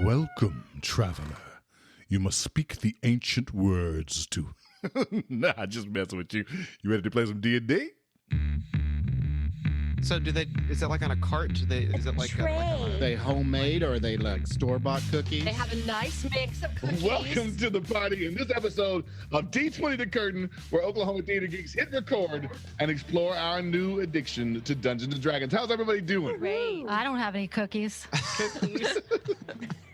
Welcome, traveler. You must speak the ancient words to... Nah, just messing with you. You ready to play some D&D? So is it like on a cart? Is it like Are they homemade or are they like store-bought cookies? They have a nice mix of cookies. Welcome to the party in this episode of D20 The Curtain, where Oklahoma Theater Geeks hit record and explore our new addiction to Dungeons & Dragons. How's everybody doing? Great. I don't have any cookies.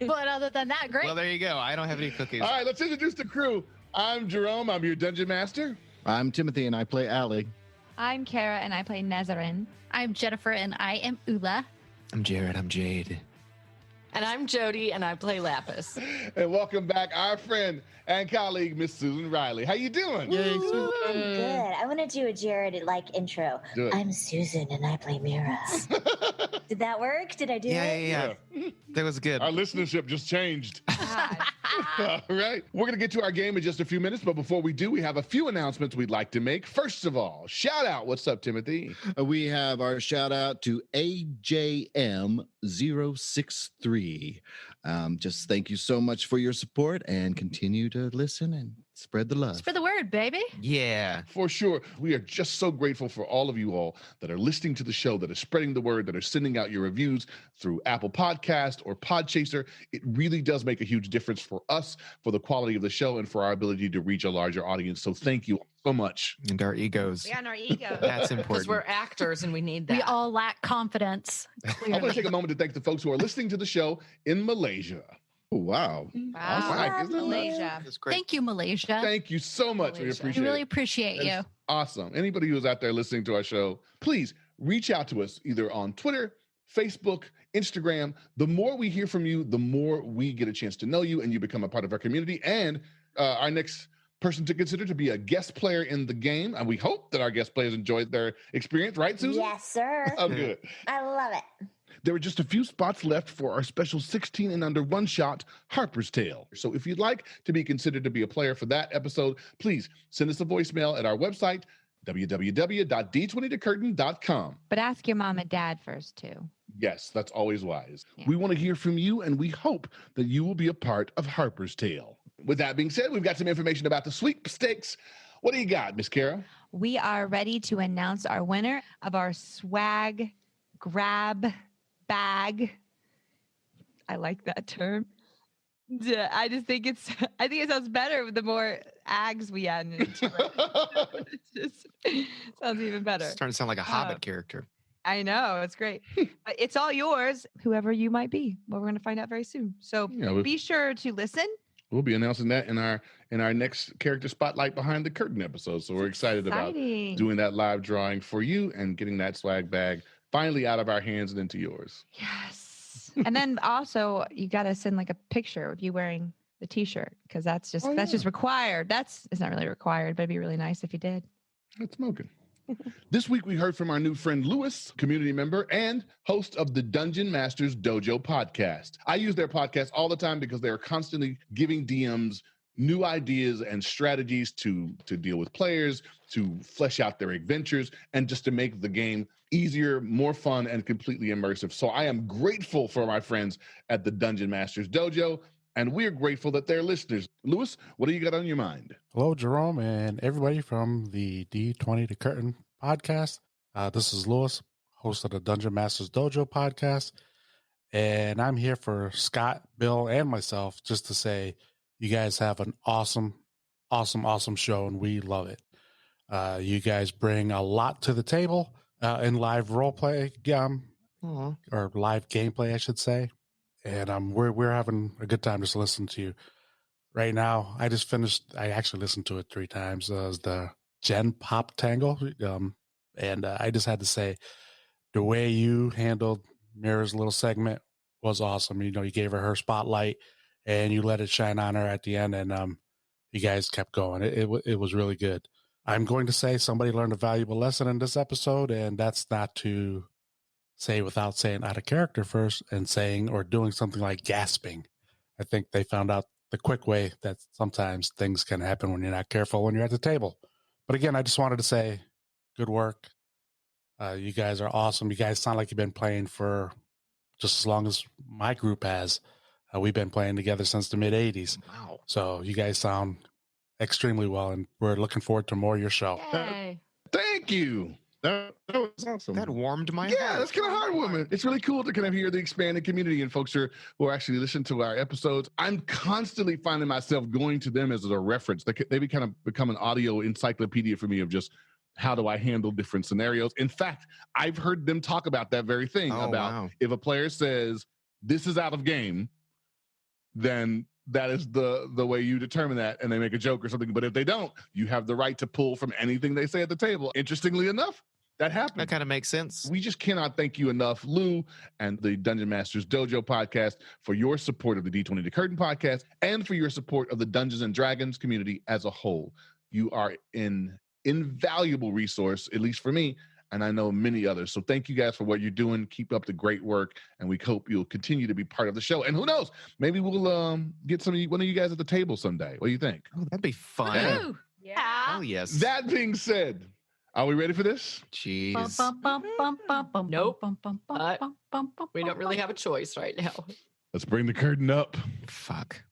But other than that, great. Well, there you go. I don't have any cookies. All right, let's introduce the crew. I'm Jerome. I'm your Dungeon Master. I'm Timothy and I play Allie. I'm Kara and I play Nesrin. I'm Jennifer and I am Eula. I'm Jared. I'm Jaide. And I'm Jody and I play Lapis. And welcome back our friend and colleague, Miss Susan Riley. How you doing? Yay, I'm good. I want to do a Jared-like intro. Do it. I'm Susan and I play Mira. Did that work? Did I do it? Yeah. That was good. Our listenership just changed. All right. We're going to get to our game in just a few minutes, but before we do, we have a few announcements we'd like to make. First of all, shout out. What's up, Timothy? We have our shout out to AJM063. Just thank you so much for your support and continue to listen and spread the love. Spread the word, baby. Yeah. For sure. We are just so grateful for all of you all that are listening to the show, that are spreading the word, that are sending out your reviews through Apple Podcast or Podchaser. It really does make a huge difference for us, for the quality of the show, and for our ability to reach a larger audience. So thank you so much. And our egos. Yeah, and our ego. That's Because important. we're actors and we need that. We all lack confidence. I want to Clearly. take a moment to thank the folks who are listening to the show in Malaysia. Oh, wow. Wow. Like, isn't that Malaysia. That's great. Thank you, Malaysia. Thank you so much. We Malaysia. We appreciate really it. appreciate you. That's awesome. Anybody who's out there listening to our show, please reach out to us either on Twitter, Facebook, Instagram. The more we hear from you, the more we get a chance to know you and you become a part of our community. And our next person to consider to be a guest player in the game. And we hope that our guest players enjoyed their experience, right, Susan? Yes, sir. Oh, good. I love it. There are just a few spots left for our special 16 and under one-shot Harper's Tale. So if you'd like to be considered to be a player for that episode, please send us a voicemail at our website, www.d20thecurtain.com. But ask your mom and dad first, too. Yes, that's always wise. Yeah. We want to hear from you, and we hope that you will be a part of Harper's Tale. With that being said, we've got some information about the sweepstakes. What do you got, Miss Kara? We are ready to announce our winner of our swag grab bag. I like that term. I think it sounds better with the more ags we add into it. It just sounds even better. Starting to sound like a Hobbit character. I know, it's great. It's all yours, whoever you might be. Well, we're going to find out very soon. So be sure to listen. We'll be announcing that in our next character spotlight behind the curtain episode. So we're excited about doing that live drawing for you and getting that swag bag finally out of our hands and into yours. Yes. And then also you got to send like a picture of you wearing the t-shirt because that's just required. It's not really required, but it'd be really nice if you did. That's smoking. This week, we heard from our new friend Lewis, community member and host of the Dungeon Masters Dojo podcast. I use their podcast all the time because they are constantly giving DMs new ideas and strategies to deal with players, to flesh out their adventures, and just to make the game easier, more fun, and completely immersive. So I am grateful for my friends at the Dungeon Masters Dojo, and we're grateful that they're listeners. Lewis, what do you got on your mind? Hello, Jerome, and everybody from the D20 The Curtain podcast. This is Lewis, host of the Dungeon Masters Dojo podcast, and I'm here for Scott, Bill, and myself just to say you guys have an awesome show, and we love it. You guys bring a lot to the table in live roleplay, or live gameplay, I should say. And we're having a good time just listening to you. Right now, I actually listened to it 3 times. The Gen Pop Tangle. And I just had to say, the way you handled Mira's little segment was awesome. You gave her spotlight and you let it shine on her at the end, and you guys kept going. It was really good. I'm going to say somebody learned a valuable lesson in this episode, and that's not to say without saying out of character first and saying or doing something like gasping. I think they found out the quick way that sometimes things can happen when you're not careful when you're at the table. But again, I just wanted to say good work. You guys are awesome. You guys sound like you've been playing for just as long as my group has. We've been playing together since the mid 80s. Wow. So you guys sound extremely well, and we're looking forward to more of your show. Yay. Thank you. That was awesome. That warmed my Yeah, heart. that's kind of heartwarming. It's really cool to kind of hear the expanded community and folks who are actually listening to our episodes. I'm constantly finding myself going to them as a reference. They kind of become an audio encyclopedia for me of just how do I handle different scenarios. In fact, I've heard them talk about that very thing, about if a player says, this is out of game, then that is the way you determine that, and they make a joke or something. But if they don't, you have the right to pull from anything they say at the table. Interestingly enough, that happens. That kind of makes sense. We just cannot thank you enough, Lou and the Dungeon Masters Dojo podcast, for your support of the D20 to Curtain podcast and for your support of the Dungeons and Dragons community as a whole. You are an invaluable resource, at least for me, and I know many others. So thank you guys for what you're doing. Keep up the great work, and we hope you'll continue to be part of the show. And who knows, maybe we'll get one of you guys at the table someday. What do you think? Oh, that'd be fun. Yeah. Woo. Yeah. Oh, yes. That being said, are we ready for this? Jeez. Nope. But we don't really have a choice right now. Let's bring the curtain up. Fuck.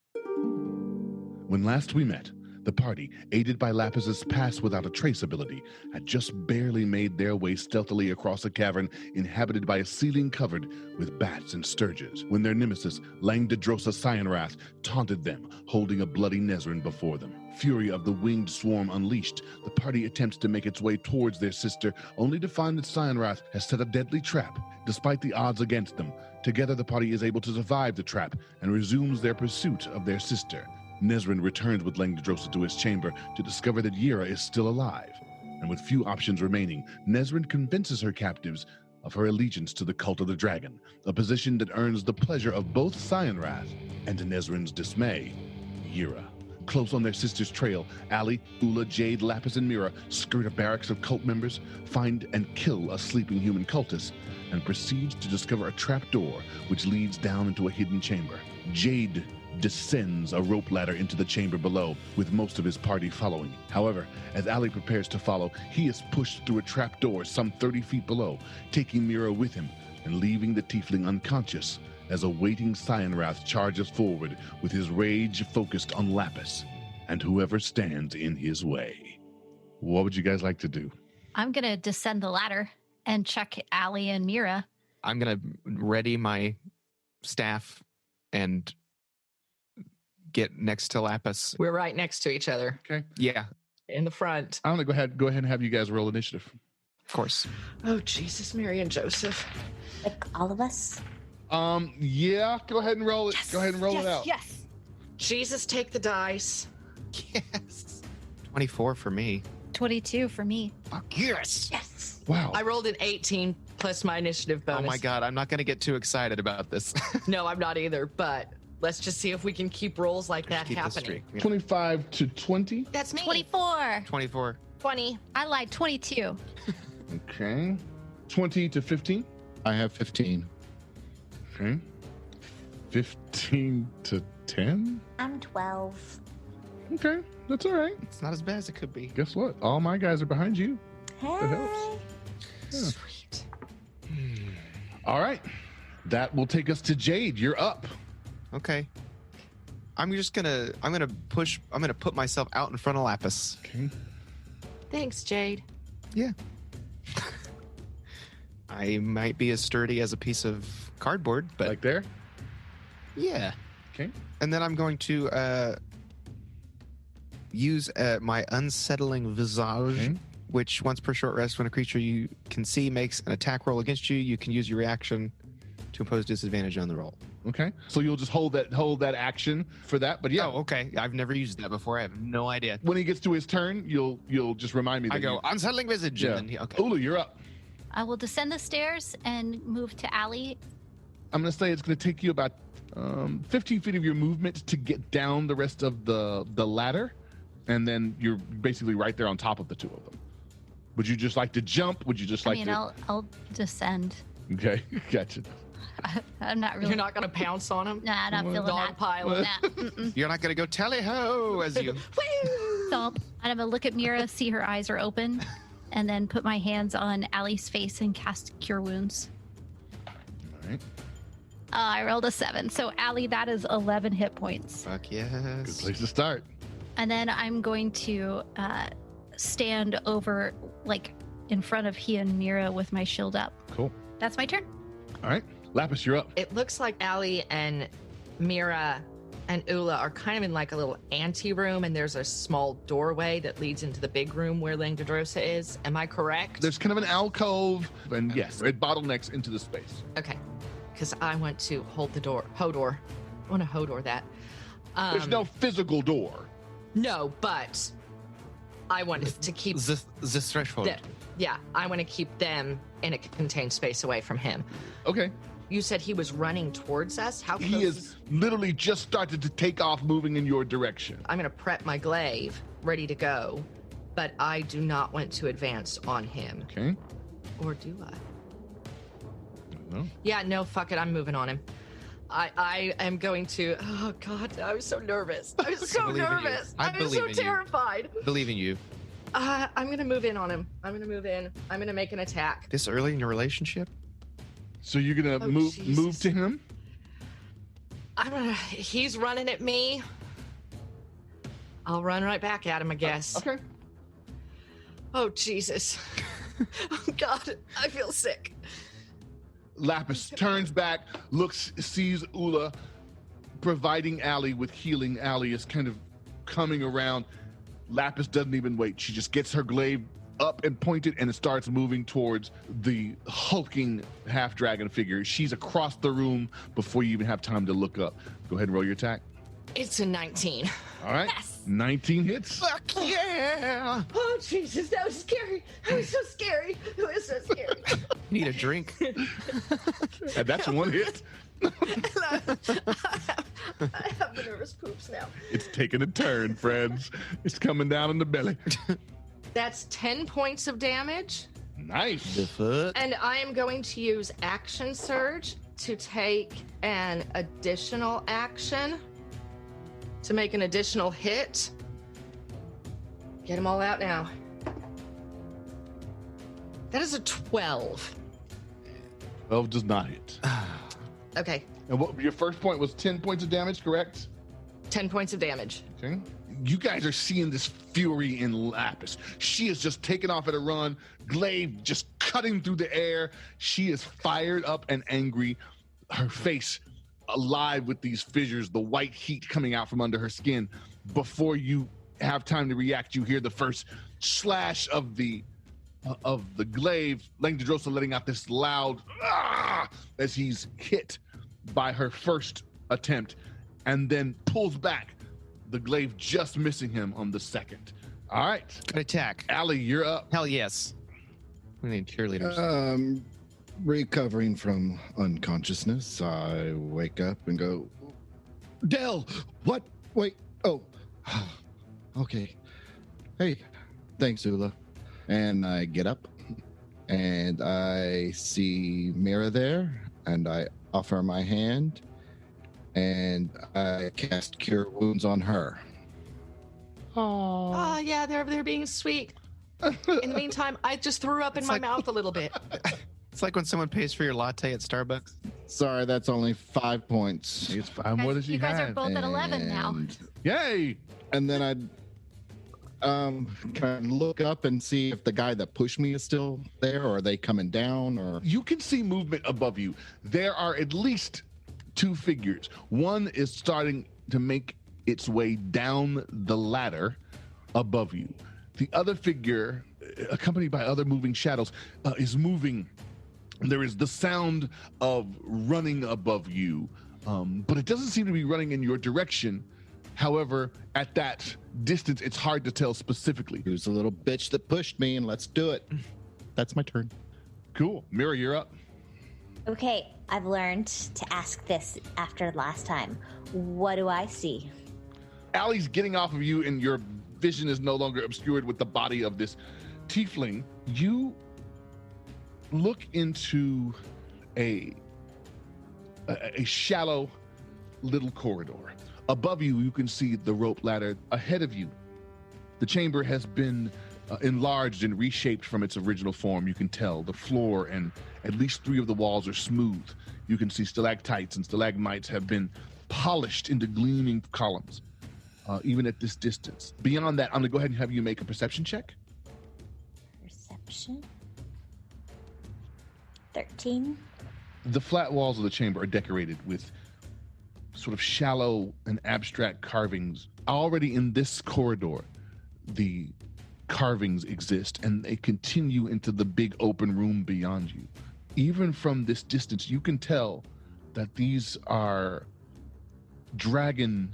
When last we met, the party, aided by Lapis's pass without a trace ability, had just barely made their way stealthily across a cavern inhabited by a ceiling covered with bats and sturges, when their nemesis, Langdedrosa Cyanwrath, taunted them, holding a bloody Nesrin before them. Fury of the winged swarm unleashed, the party attempts to make its way towards their sister, only to find that Cyanwrath has set a deadly trap. Despite the odds against them, together the party is able to survive the trap and resumes their pursuit of their sister. Nesrin returns with Langdedrosa to his chamber to discover that Mira is still alive. And with few options remaining, Nesrin convinces her captives of her allegiance to the Cult of the Dragon, a position that earns the pleasure of both Cyanwrath and, to Nesrin's dismay, Mira. Close on their sister's trail, Ali, Eula, Jaide, Lapis, and Mira skirt a barracks of cult members, find and kill a sleeping human cultist, and proceed to discover a trapdoor which leads down into a hidden chamber. Jaide descends a rope ladder into the chamber below, with most of his party following. However, as Ali prepares to follow, he is pushed through a trapdoor some 30 feet below, taking Mira with him and leaving the tiefling unconscious as a waiting Cyanwrath charges forward with his rage focused on Lapis and whoever stands in his way. What would you guys like to do? I'm going to descend the ladder and check Ali and Mira. I'm going to ready my staff and get next to Lapis. We're right next to each other Okay. Yeah, in the front. I'm going to go ahead and have you guys roll initiative. of course. Oh, Jesus, Mary and Joseph. Like all of us? Yeah, go ahead and roll it. Go ahead and roll it out. Yes. Jesus, take the dice. Yes. 24 for me. 22 for me. Fuck yes. Yes. Wow. I rolled an 18 plus my initiative bonus. Oh my God, I'm not going to get too excited about this. No, I'm not either, but let's just see if we can keep rolls like that Keep the happening. streak. Yeah. 25 to 20. That's me. 24. 24. 20. I lied. 22. Okay. 20 to 15. I have 15. Okay. 15 to 10. I'm 12. Okay, that's all right. It's not as bad as it could be. Guess what? All my guys are behind you. Hey. helps. Yeah. Sweet. All right. That will take us to Jaide. You're up. Okay. I'm gonna put myself out in front of Lapis. Okay. Thanks, Jaide. Yeah. I might be as sturdy as a piece of cardboard, but Like there? yeah. Okay. And then I'm going to use my unsettling visage, Okay. which once per short rest, when a creature you can see makes an attack roll against you, you can use your reaction to impose disadvantage on the roll. Okay. So you'll just hold that action for that. But yeah, Oh, okay. I've never used that before. I have no idea. when he gets to his turn, you'll just remind me that I go you- unsettling visage, Yeah. and then okay. Ulu, you're up. I will descend the stairs and move to Ali. I'm going to say it's going to take you about 15 feet of your movement to get down the rest of the ladder, and then you're basically right there on top of the two of them. Would you just like to jump? Would you just like to? I'll descend. Okay, gotcha. I'm not really. You're not going to pounce on him? Nah, not feeling Dog that. pile. Nah, mm-mm. You're not going to go tally-ho as you... So I'm gonna look at Mira, see her eyes are open, and then put my hands on Ali's face and cast Cure Wounds. All right. I rolled a 7. So, Allie, that is 11 hit points. Fuck Good yes. place to start. And then I'm going to stand over, like, in front of he and Mira with my shield up. Cool. That's my turn. All right. Lapis, you're up. It looks like Allie and Mira and Eula are kind of in like a little ante-room, and there's a small doorway that leads into the big room where Langdedrosa is. Am I correct? There's kind of an alcove, and yes, it bottlenecks into the space. Okay. Because I want to hold the door. Hodor. I want to Hodor that. There's no physical door. No, but I want to keep This threshold. Yeah, I want to keep them in a contained space away from him. Okay. You said he was running towards us? How close? He is literally just started to take off, moving in your direction. I'm going to prep my glaive, ready to go, but I do not want to advance on him. Okay. Or do I? No. Yeah, no, fuck it. I'm moving on him. I am going to. Oh, God, I was so nervous. I was so believe in you. nervous. I I was believe so in you. terrified. Believe in you. I'm going to move in on him. I'm going to move in. I'm going to make an attack. This early in your relationship? So you're gonna Oh, move Jesus. to him? He's running at me. I'll run right back at him, I guess. Okay. Oh, Jesus. Oh, God, I feel sick. Lapis turns back, looks, sees Eula providing Allie with healing. Allie is kind of coming around. Lapis doesn't even wait. She just gets her glaive up and pointed, and it starts moving towards the hulking half-dragon figure. She's across the room before you even have time to look up. Go ahead and roll your attack. It's a 19. All right. Yes. 19 hits. Fuck yeah! Oh, Jesus, that was scary. That was so scary. It was so scary. Need a drink? And that's one hit. I have the nervous poops now. It's taking a turn, friends. It's coming down in the belly. That's 10 points of damage. Nice. The foot. And I am going to use Action Surge to take an additional action to make an additional hit. Get them all out now. That is a 12. 12 does not hit. Okay, And what your first point was 10 points of damage, correct? 10 points of damage. Okay. You guys are seeing this fury in Lapis. She is just taking off at a run, glaive just cutting through the air. She is fired up and angry, her face alive with these fissures, the white heat coming out from under her skin. Before you have time to react, you hear the first slash of the glaive. Langdedrosa letting out this loud as he's hit by her first attempt, and then pulls back, the glaive just missing him on the second. All right, Good attack. Allie, you're up. Hell yes. We need cheerleaders. Recovering from unconsciousness, I wake up and go, Dell, what? Wait, oh, okay. Hey, thanks, Eula. And I get up and I see Mira there, and I offer my hand and I cast Cure Wounds on her. Oh, yeah, they're being sweet. In the meantime, I just threw up in It's my like- mouth a little bit. It's like when someone pays for your latte at Starbucks. Sorry, that's only 5 points. It's fine. What does she You guys are have? both at 11 now. And- Yay! And then I'd kind of look up and see if the guy that pushed me is still there, or are they coming down, or You can see movement above you. There are at least two figures. One is starting to make its way down the ladder above you. The other figure, accompanied by other moving shadows, is moving. There is the sound of running above you, but it doesn't seem to be running in your direction. However, at that distance, it's hard to tell specifically. who's the little bitch that pushed me, and let's do it. That's my turn. Cool. Mira, you're up. Okay, I've learned to ask this after last time. What do I see? Allie's getting off of you, and your vision is no longer obscured with the body of this tiefling. You look into a shallow little corridor. Above you, you can see the rope ladder. Ahead of you, the chamber has been enlarged and reshaped from its original form. You can tell the floor and at least 3 of the walls are smooth. You can see stalactites and stalagmites have been polished into gleaming columns, even at this distance. Beyond that, I'm going to go ahead and have you make a perception check. Perception. 13. The flat walls of the chamber are decorated with sort of shallow and abstract carvings. Already in this corridor, the carvings exist, and they continue into the big open room beyond you. Even from this distance, you can tell that these are dragon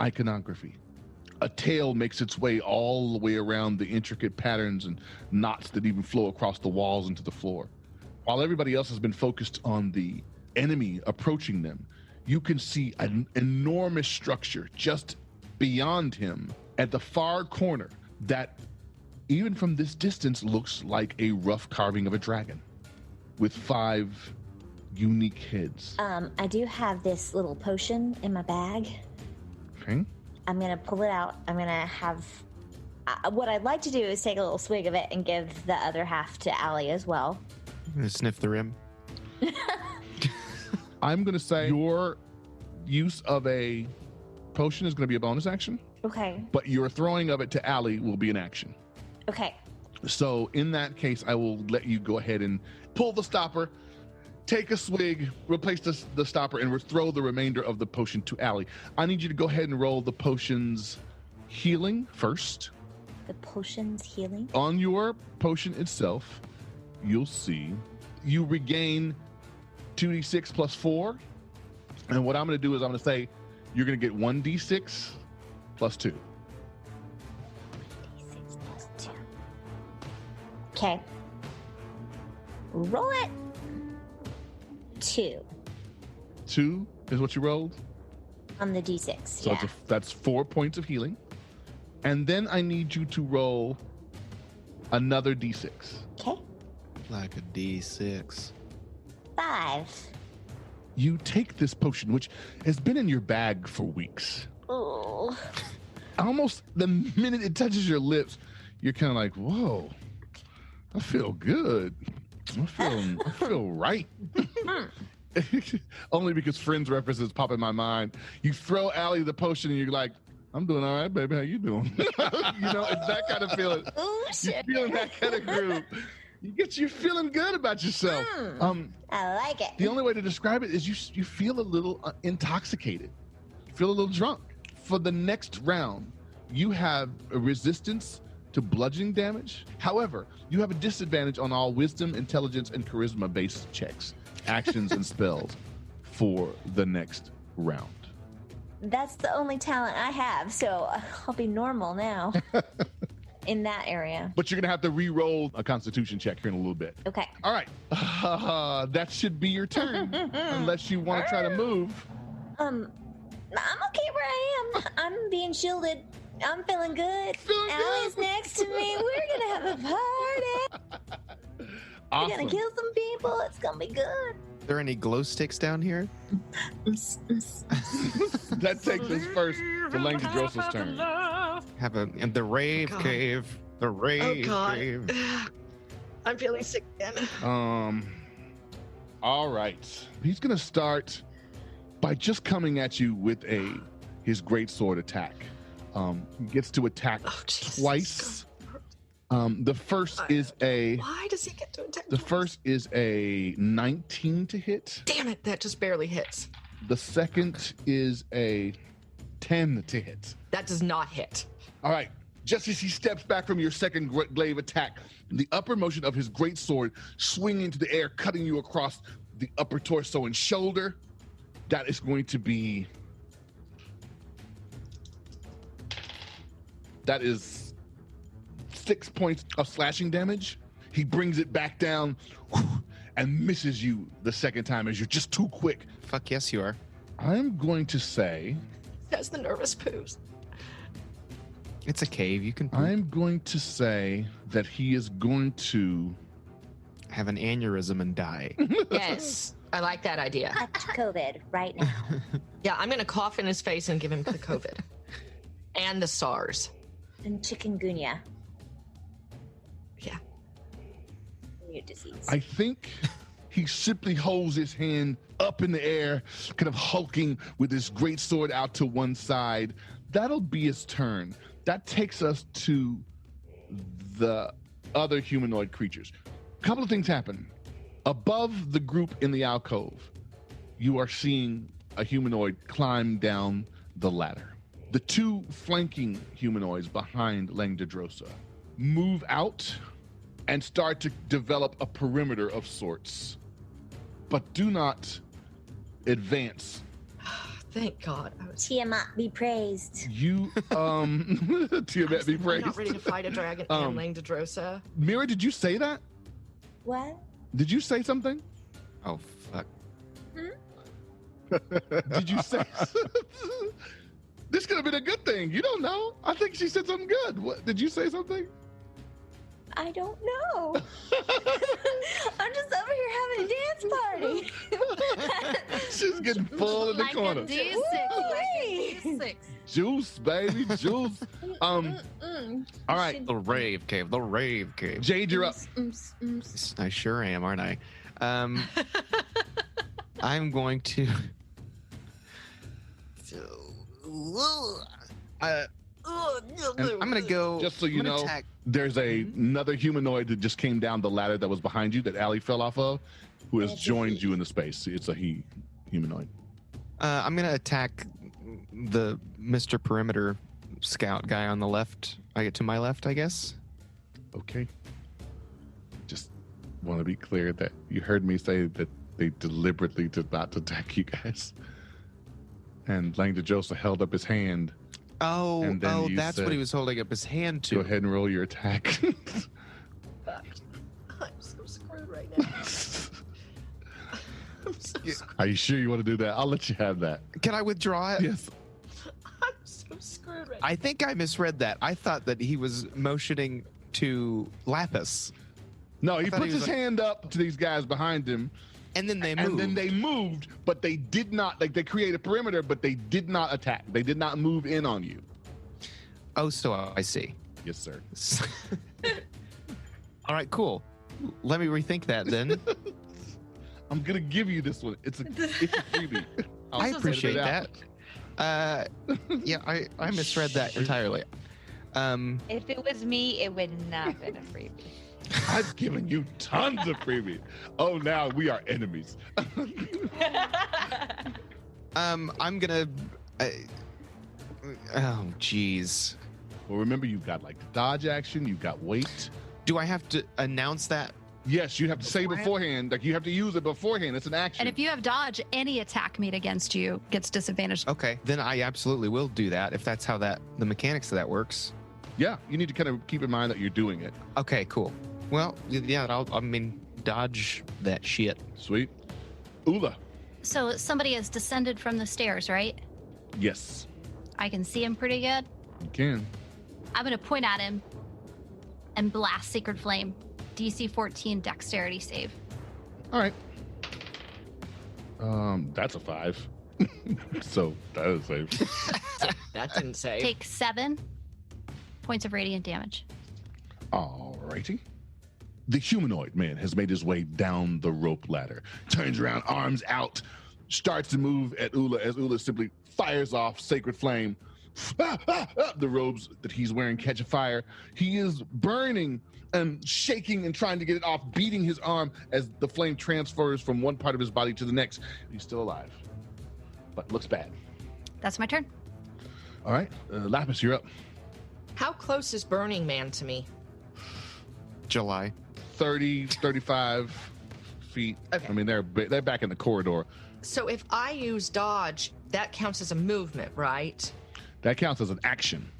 iconography. A tail makes its way all the way around the intricate patterns and knots that even flow across the walls into the floor. While everybody else has been focused on the enemy approaching them, you can see an enormous structure just beyond him at the far corner that, even from this distance, looks like a rough carving of a dragon with 5 unique heads. I do have this little potion in my bag. Okay. I'm going to pull it out. I'm going to have... what I'd like to do is take a little swig of it and give the other half to Allie as well. I'm gonna sniff the rim. I'm going to say your use of a potion is going to be a bonus action, Okay. but your throwing of it to Allie will be an action. Okay. So in that case, I will let you go ahead and pull the stopper, take a swig, replace the stopper, and throw the remainder of the potion to Allie. I need you to go ahead and roll the potion's healing first. The potion's healing? On your potion itself, you'll see you regain 2d6 plus 4. And what I'm going to do is I'm going to say you're going to get 1d6 plus 2. 6 plus 2. Okay. Roll it. 2 2 is what you rolled. on the d6. So Yeah. that's 4 points of healing. And then I need you to roll another d6. Okay. Like a D6. 5. You take this potion, which has been in your bag for weeks. Oh. Almost the minute it touches your lips, you're kind of like, whoa, I feel good. I feel right. Only because Friends references pop in my mind. You throw Allie the potion and you're like, I'm doing all right, baby. How you doing? You know, it's that kind of feeling. Oh, You're shit. feeling that kind of groove. You're feeling good about yourself. I like it. The only way to describe it is you feel a little intoxicated. You feel a little drunk. For the next round, you have a resistance to bludgeoning damage. However, you have a disadvantage on all wisdom, intelligence, and charisma-based checks, actions, and spells for the next round. That's the only talent I have, so I'll be normal now in that area. But you're going to have to re-roll a constitution check here in a little bit. Okay. All right. That should be your turn, unless you want to try to move. I'm okay where I am. I'm being shielded. I'm feeling good. Feeling Allie's good. next to me. We're gonna have a party. Awesome. We're gonna kill some people. It's gonna be good. Are there any glow sticks down here? That takes us first to Langdedrosa's turn. Have in the rave God. cave. The rave cave. I'm feeling sick again. All right. He's going to start by just coming at you with his greatsword attack. He gets to attack Oh, Jesus. twice. The first is Why does he get to attack? the first is a 19 to hit. Damn it, that just barely hits. The second is a 10 to hit. That does not hit. All right. Just as he steps back from your second glaive attack, the upper motion of his greatsword swinging into the air, cutting you across the upper torso and shoulder. That is going to be... That is 6 points of slashing damage. He brings it back down and misses you the second time as you're just too quick. Fuck yes, you are. I'm going to say... That's the nervous poos. It's a cave. You can I'm going to say that he is going to... have an aneurysm and die. Yes, I like that idea. Touch COVID right now. Yeah, I'm going to cough in his face and give him the COVID. And the SARS. And chikungunya. Yeah. Your disease. I think he simply holds his hand up in the air, kind of hulking with his great sword out to one side. That'll be his turn. That takes us to the other humanoid creatures. A couple of things happen. Above the group in the alcove, you are seeing a humanoid climb down the ladder. The two flanking humanoids behind Langdedrosa move out and start to develop a perimeter of sorts, but do not advance. Thank God. Tiamat be praised. You, Tiamat be I'm praised. not ready to fight a dragon and Langdedrosa. Mira, did you say that? What? Did you say something? Oh, fuck. Did you say? This could have been a good thing. You don't know. I think she said something good. What? Did you say something? I don't know. I'm just over here having a dance party. She's getting full in the corner. D6. Juice, baby, juice. All right, The rave cave. Jade, you're up. I sure am, aren't I? I'm going to. And I'm gonna go. Just so you I'm gonna know, attack- there's another humanoid that just came down the ladder that was behind you that Allie fell off of, who has joined you in the space. It's a humanoid. I'm gonna attack the Mr. Perimeter Scout guy on the left. I get to my left, I guess. Okay. Just want to be clear that you heard me say that they deliberately did not attack you guys. And Langdedrosa held up his hand. Oh, And then you that's what said- he was holding up his hand to. Go ahead and roll your attack. I'm so screwed right now. I'm so screwed. Are you sure you want to do that? I'll let you have that. Can I withdraw it? Yes. I'm so screwed right now. I think I misread that. I thought that he was motioning to Lapis, No, he thought puts he was his like- hand up to these guys behind him, and then they moved. and then they moved, but they did not, like, they created a perimeter, but they did not attack. They did not move in on you. Oh, so I see. Yes, sir. All right, cool. Let me rethink that then. I'm going to give you this one. It's a freebie. I appreciate edit it that. out. Yeah, I misread that entirely. If it was me, it would not have been a freebie. I've given you tons of freebies. Oh, now we are enemies. I'm gonna. Oh, jeez. Well, remember, you've got, like, dodge action. You've got weight. Do I have to announce that? Yes, you have to say beforehand. Like, you have to use it beforehand. It's an action. And if you have dodge, any attack made against you gets disadvantaged. Okay, then I absolutely will do that if that's how the mechanics of that works. Yeah, you need to kind of keep in mind that you're doing it. Okay, cool. Well, yeah, I mean, dodge that shit. Sweet. Eula. So somebody has descended from the stairs, right? Yes, I can see him pretty good. you can. I'm going to point at him and blast Sacred Flame. DC 14 dexterity save. All right. That's a 5. So that is safe. That didn't save. Take 7 points of radiant damage. All righty. The humanoid man has made his way down the rope ladder, turns around, arms out, starts to move at Eula as Eula simply fires off Sacred Flame. The robes that he's wearing catch a fire. He is burning and shaking and trying to get it off, beating his arm as the flame transfers from one part of his body to the next. He's still alive, but looks bad. That's my turn. All right, Lapis, you're up. How close is Burning Man to me? July. 30, 35 feet. Okay. I mean, they're back in the corridor. So if I use dodge, that counts as a movement, right? That counts as an action.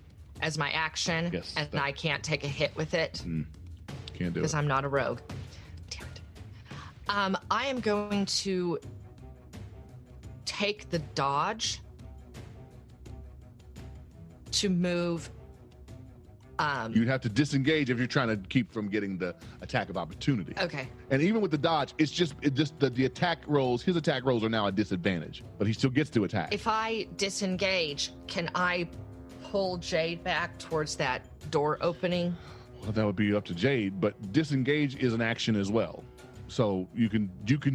As my action, Yes, and that- I can't take a hit with it Can't do because it. I'm not a rogue. Damn it. I am going to take the dodge to move. You'd have to disengage if you're trying to keep from getting the attack of opportunity. Okay. And even with the dodge, it's just the attack rolls. His attack rolls are now a disadvantage, but he still gets to attack. If I disengage, can I pull Jade back towards that door opening? Well, that would be up to Jade, but disengage is an action as well. So you can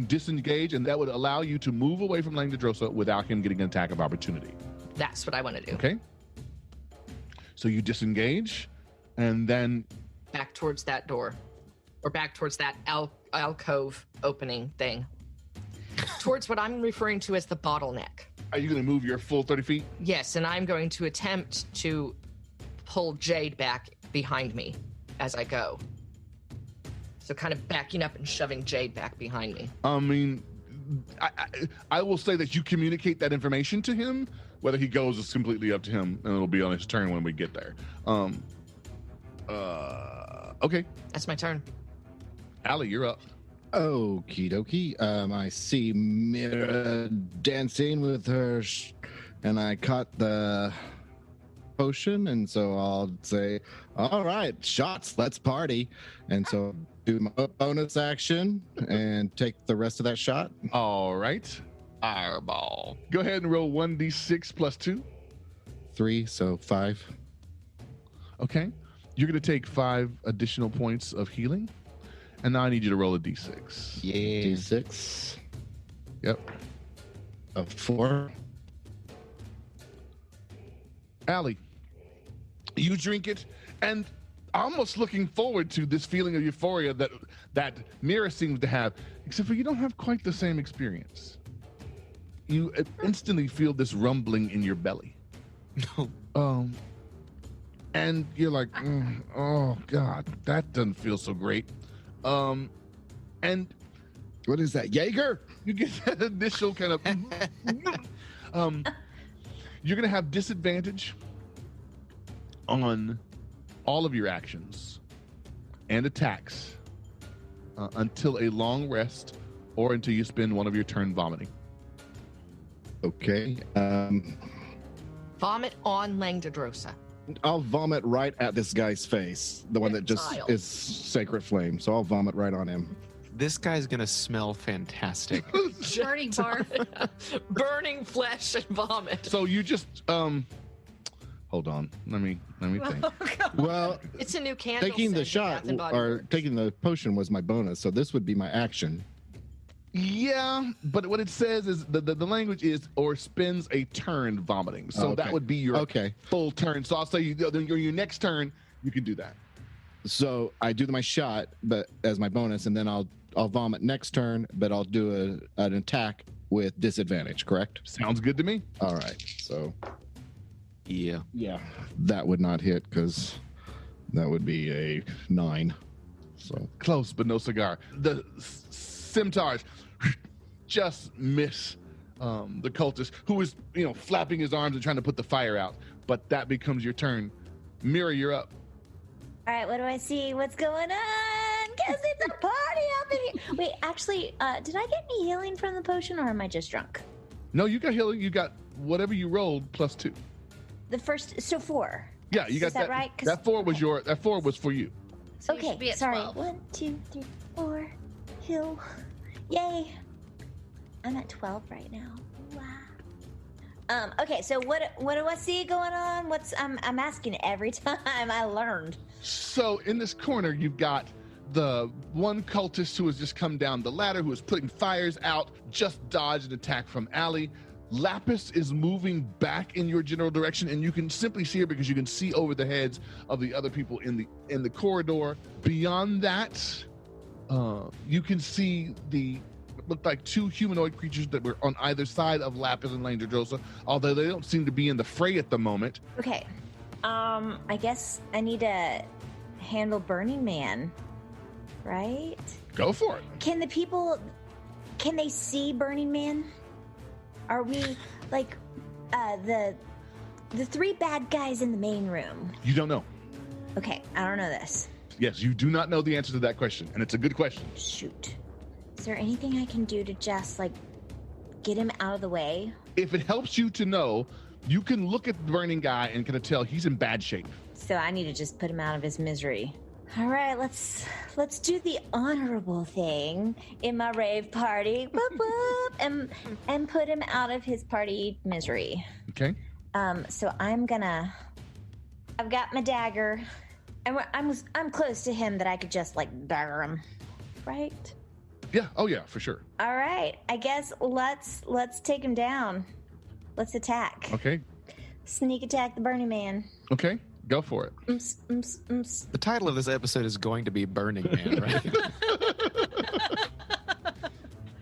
disengage, and that would allow you to move away from Langdedrosa without him getting an attack of opportunity. That's what I want to do. Okay. So you disengage, and then Back towards that door, or back towards that alcove opening thing, towards what I'm referring to as the bottleneck. are you going to move your full 30 feet? Yes, and I'm going to attempt to pull Jade back behind me as I go. So kind of backing up and shoving Jade back behind me. I mean, I will say that you communicate that information to him. Whether he goes is completely up to him, and it'll be on his turn when we get there. Okay. That's my turn. Allie, you're up. Okie dokie. I see Mira dancing with her, and I caught the potion, and so I'll say, all right, shots, let's party. And so do my bonus action and take the rest of that shot. All right. Fireball. Go ahead and roll 1d6 plus 2. 3, so 5. Okay. You're going to take 5 additional points of healing. And now I need you to roll a d6. Yeah. D6. Yep. A 4. Allie, you drink it, and almost looking forward to this feeling of euphoria that Mira seems to have, except for you don't have quite the same experience. You instantly feel this rumbling in your belly. And you're like, oh God, that doesn't feel so great. And What is that, Jaeger? you get that initial kind of you're gonna have disadvantage on all of your actions and attacks until a long rest or until you spend one of your turn vomiting. Okay. Vomit on Langdedrosa. I'll vomit right at this guy's face, the one that just Reptile. is sacred flame. So I'll vomit right on him. This guy's gonna smell fantastic. Burning barf. Burning flesh and vomit. So you just hold on. Let me think. Well, It's a new candle. taking the scent, shot Bath and Body or Works. taking the potion was my bonus, so this would be my action. Yeah, but what it says is the language is or spends a turn vomiting. So Okay. that would be your full turn. So I'll say your next turn you can do that. So I do my shot, but as my bonus, and then I'll vomit next turn, but I'll do an attack with disadvantage. Correct? Sounds good to me. All right. So Yeah. that would not hit because that would be a 9. So Close, but no cigar. The scimitars just miss the cultist, who is, flapping his arms and trying to put the fire out. But that becomes your turn. Mira, you're up. All right, what do I see? What's going on? Guess it's a party up in here. Wait, actually, did I get any healing from the potion, or am I just drunk? No, you got healing. You got whatever you rolled plus 2. The first, so 4. Yeah, you got Is that right? 'Cause- That 4 was that 4 was for you. So you should Okay, be at sorry. 12. 1, 2, 3, 4. Heal. Yay. I'm at 12 right now. Wow. Okay, so what do I see going on? I'm asking every time I learned. So in this corner, you've got the one cultist who has just come down the ladder, who is putting fires out, just dodged an attack from Allie. Lapis is moving back in your general direction, and you can simply see her because you can see over the heads of the other people in the corridor. Beyond that, you can see looked like 2 humanoid creatures that were on either side of Lapis and Langdedrosa, although they don't seem to be in the fray at the moment. Okay. I guess I need to handle Burning Man, right? Go for it. Can they see Burning Man? Are we like the 3 bad guys in the main room? You don't know. Okay, I don't know this. Yes, you do not know the answer to that question, and it's a good question. Shoot. Is there anything I can do to just get him out of the way? If it helps you to know, you can look at the burning guy and kind of tell he's in bad shape. So I need to just put him out of his misery. All right, let's do the honorable thing in my rave party. Whoop whoop, and put him out of his party misery. Okay. So I've got my dagger, And I'm close to him that I could just like dagger him, right? Yeah. Oh yeah, for sure. All right. I guess let's take him down. Let's attack. Okay. Sneak attack the Burning Man. Okay. Go for it. The title of this episode is going to be Burning Man, right?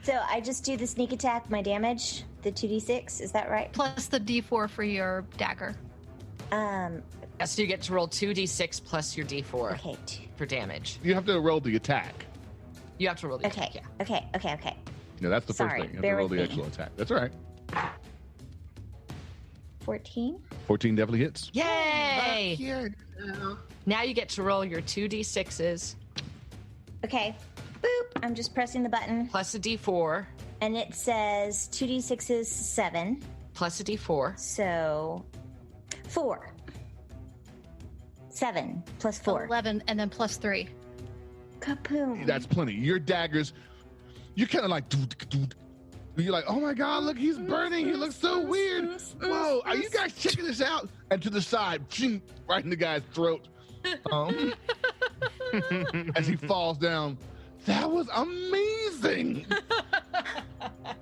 So I just do the sneak attack, my damage, the 2d6. Is that right? Plus the D4 for your dagger. So you get to roll 2d6 plus your d4 Okay. for damage. You have to roll the attack. You have to roll the Okay. attack, yeah. Okay. Yeah, that's the Sorry, first thing. You have bear to roll with the me. actual attack. That's all right. 14. 14 definitely hits. Yay! Here. Now you get to roll your 2d6s Okay. Boop. I'm just pressing the button. plus a d4 And it says 2d6 is 7. plus a d4. So 4. 7 plus 4. 11 and then plus 3. Kapoom. That's plenty. Your daggers, you're kind of like, you're like, oh my God, look, he's burning. He looks so weird. Whoa, are you guys checking this out? And to the side, right in the guy's throat. As he falls down. That was amazing.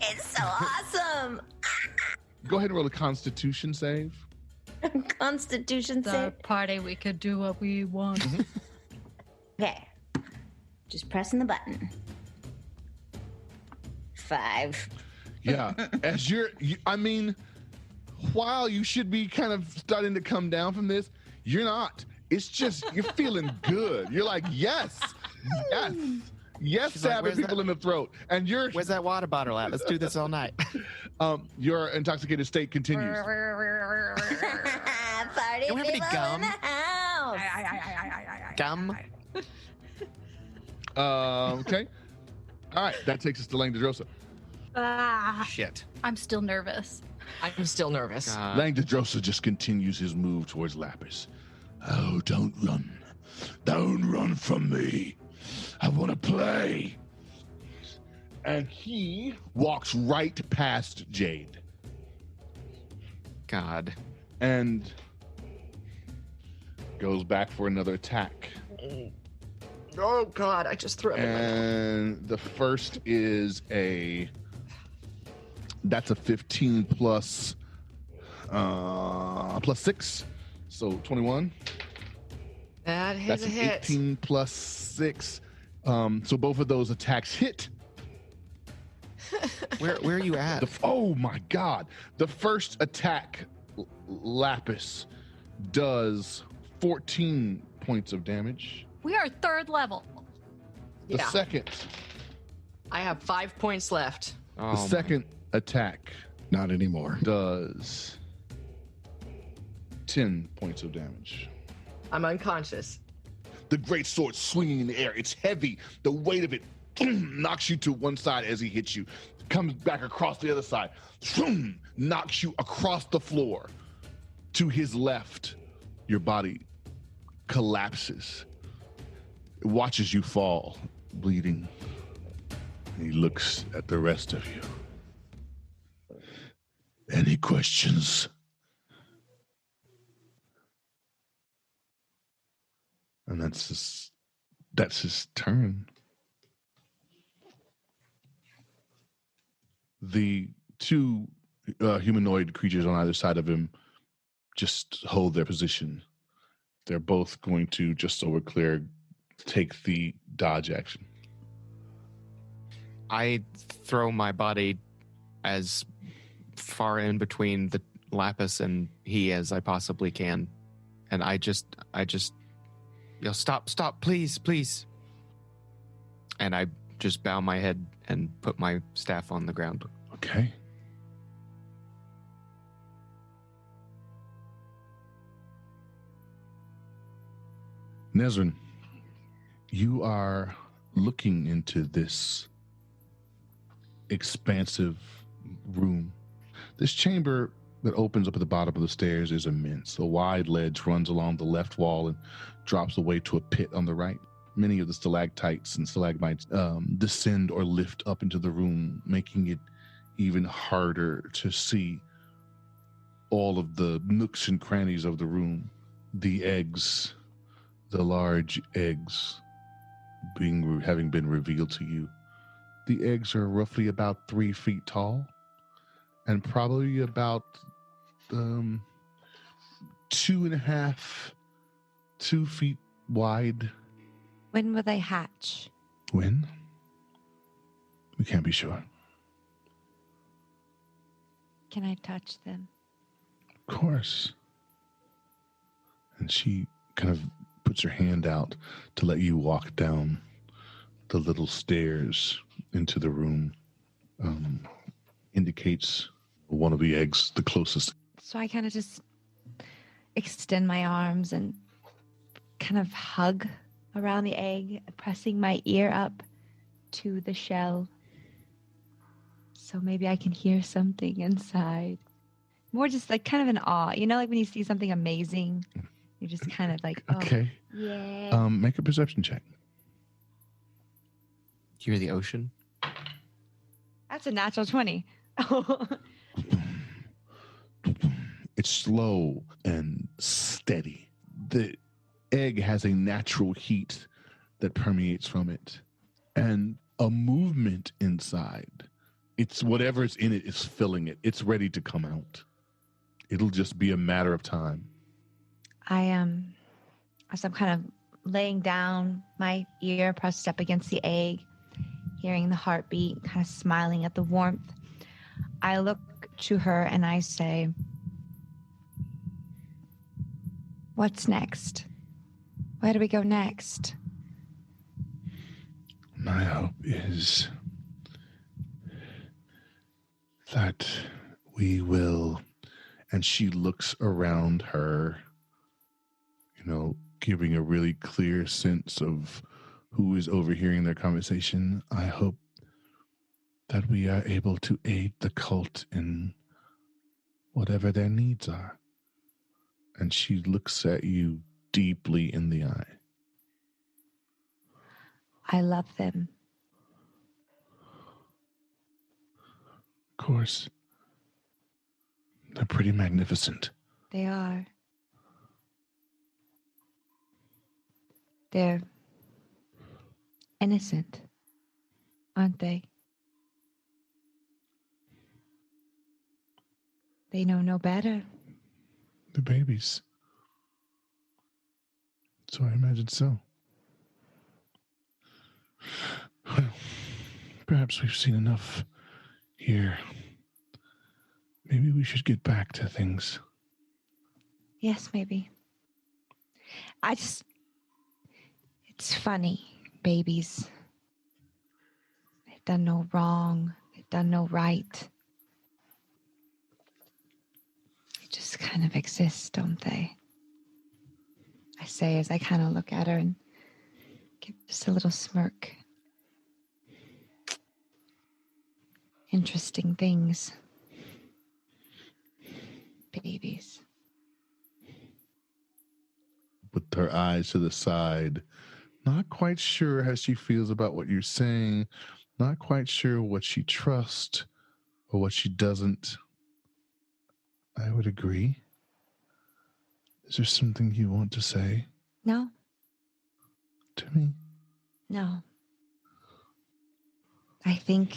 It's so awesome. Go ahead and roll a Constitution save. Constitution The save. party, we could do what we want. Okay. Just pressing the button. 5. Yeah. As I mean, while you should be kind of starting to come down from this, you're not. It's just, you're feeling good. You're like, yes. Yes, She's like, stabbing "Where's people that- in the throat. And Where's that water bottle at? Let's do this all night. your intoxicated state continues. Party You have any people gum? in the house. Gum. Okay. All right. That takes us to Langdedrosa. Shit. I'm still nervous. I'm still nervous. Langdedrosa just continues his move towards Lapis. Oh, don't run. Don't run from me. I want to play. And he walks right past Jaide God. and goes back for another attack. Oh God, I just threw him in my mouth. And the first is that's a 15 plus 6, so 21. That hit That's a an hit. 18 plus 6. So both of those attacks hit. Where are you at? Oh my God. The first attack, Lapis, does 14 points of damage. We are 3rd level. The Yeah. second, I have 5 points left. Oh, the second attack Not anymore. does 10 points of damage. I'm unconscious. The great sword swinging in the air. It's heavy. The weight of it knocks you to one side as he hits you. Comes back across the other side. Knocks you across the floor. To his left, your body collapses. It watches you fall, bleeding. And he looks at the rest of you. Any questions? And that's his turn. The two humanoid creatures on either side of him just hold their position. They're both going to, just so we're clear, take the dodge action. I throw my body as far in between the Lapis and he as I possibly can. And I just yell, stop, please. And I just bow my head and put my staff on the ground. Okay. Nesrin, you are looking into this expansive room. This chamber that opens up at the bottom of the stairs is immense. A wide ledge runs along the left wall and drops away to a pit on the right. Many of the stalactites and stalagmites descend or lift up into the room, making it even harder to see all of the nooks and crannies of the room. The eggs the large eggs having been revealed to you. The eggs are roughly about 3 feet tall and probably about 2 feet wide. When will they hatch? When? We can't be sure. Can I touch them? Of course. And she kind of puts her hand out to let you walk down the little stairs into the room. Indicates one of the eggs, the closest. So I kind of just extend my arms and kind of hug around the egg, pressing my ear up to the shell. So maybe I can hear something inside. More just like kind of an awe. You know, like when you see something amazing, you're just kind of like, oh, Okay. yeah. Make a perception check. Hear the ocean? That's a natural 20. It's slow and steady. The egg has a natural heat that permeates from it and a movement inside. It's whatever's in it is filling it. It's ready to come out. It'll just be a matter of time. As I'm kind of laying down, my ear pressed up against the egg, hearing the heartbeat, kind of smiling at the warmth, I look to her and I say, "What's next? Where do we go next?" My hope is that we will, and she looks around her, giving a really clear sense of who is overhearing their conversation. I hope that we are able to aid the cult in whatever their needs are. And she looks at you deeply in the eye. I love them. Of course. They're pretty magnificent. They are. They're innocent, aren't they? They know no better. The babies. So I imagine so. Well, perhaps we've seen enough here. Maybe we should get back to things. Yes, maybe. It's funny, babies. They've done no wrong. They've done no right. They just kind of exist, don't they? I say as I kind of look at her and give just a little smirk. Interesting things. Babies. With her eyes to the side, not quite sure how she feels about what you're saying, not quite sure what she trusts or what she doesn't. I would agree. Is there something you want to say? No, To me? no. I think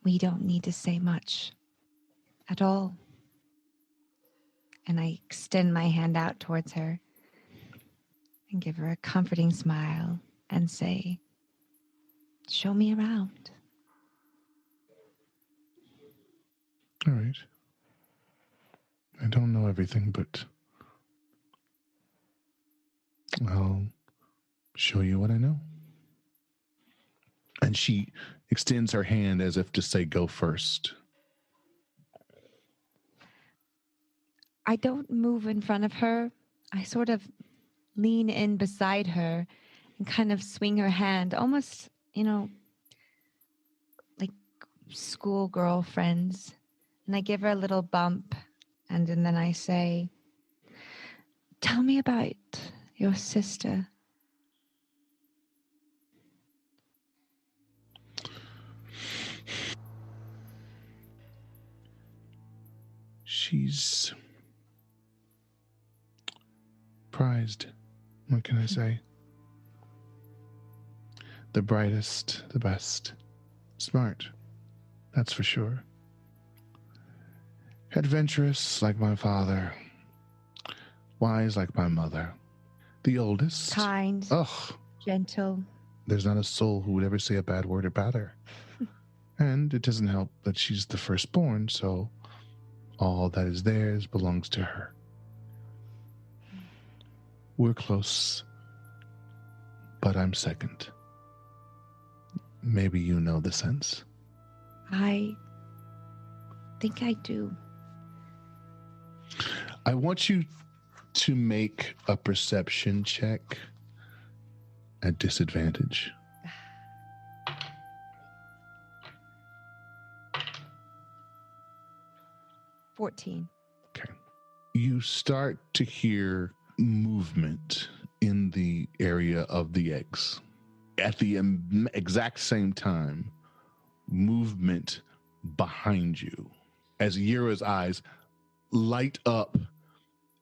we don't need to say much at all. And I extend my hand out towards her and give her a comforting smile and say, "Show me around." All right. I don't know everything, but I'll show you what I know. And she extends her hand as if to say, go first. I don't move in front of her. I sort of lean in beside her and kind of swing her hand, almost, like schoolgirl friends. And I give her a little bump, and then I say, "Tell me about your sister." She's prized What can I say? The brightest, the best. Smart, that's for sure. Adventurous like my father. Wise like my mother. The oldest. Kind. Ugh. Gentle. There's not a soul who would ever say a bad word about her. And it doesn't help that she's the firstborn, so all that is theirs belongs to her. We're close, but I'm second. Maybe you know the sense. I think I do. I want you to make a perception check at disadvantage. $14. Okay. You start to hear movement in the area of the eggs. At the exact same time, movement behind you as Yira's eyes light up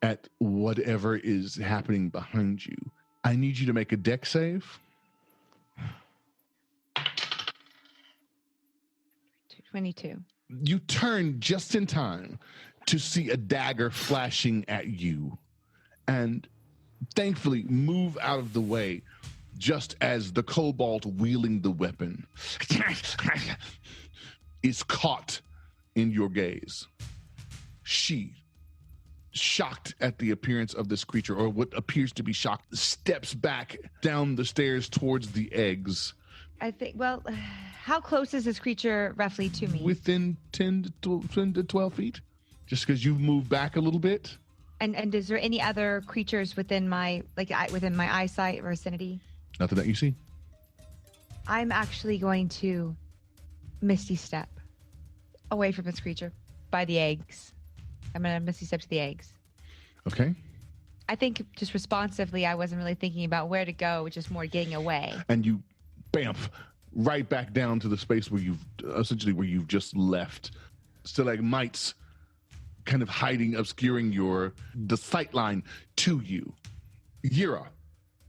at whatever is happening behind you. I need you to make a dex save. 22. You turn just in time to see a dagger flashing at you and thankfully move out of the way just as the kobold wielding the weapon is caught in your gaze. She, shocked at the appearance of this creature, or what appears to be shocked, steps back down the stairs towards the eggs. I think, well, how close is this creature roughly to me? Within 10 to 12 feet, just because you've moved back a little bit. And is there any other creatures within my eyesight or vicinity? Nothing that you see. I'm actually going to Misty Step away from this creature by the eggs. I'm going to Misty Step to the eggs. Okay. I think just responsively, I wasn't really thinking about where to go, just more getting away. And you, bamf, right back down to the space where you've just left. Stalagmites kind of hiding, obscuring the sight line to you. Yira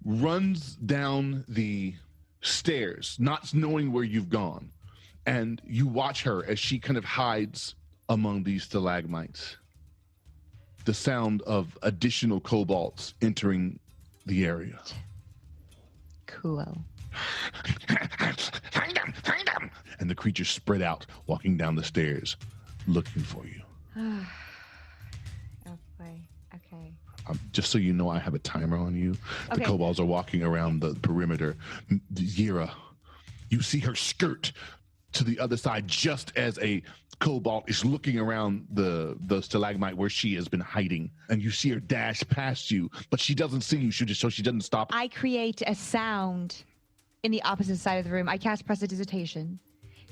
runs down the stairs, not knowing where you've gone. And you watch her as she kind of hides among these stalagmites. The sound of additional kobolds entering the area. Cool. Find them! And the creatures spread out, walking down the stairs, looking for you. Oh boy. Okay. Just so you know, I have a timer on you. Okay. The kobolds are walking around the perimeter. Yira, you see her skirt to the other side just as a kobold is looking around the stalagmite where she has been hiding, and you see her dash past you, but she doesn't see you, so she doesn't stop. I create a sound in the opposite side of the room. I cast Prestidigitation,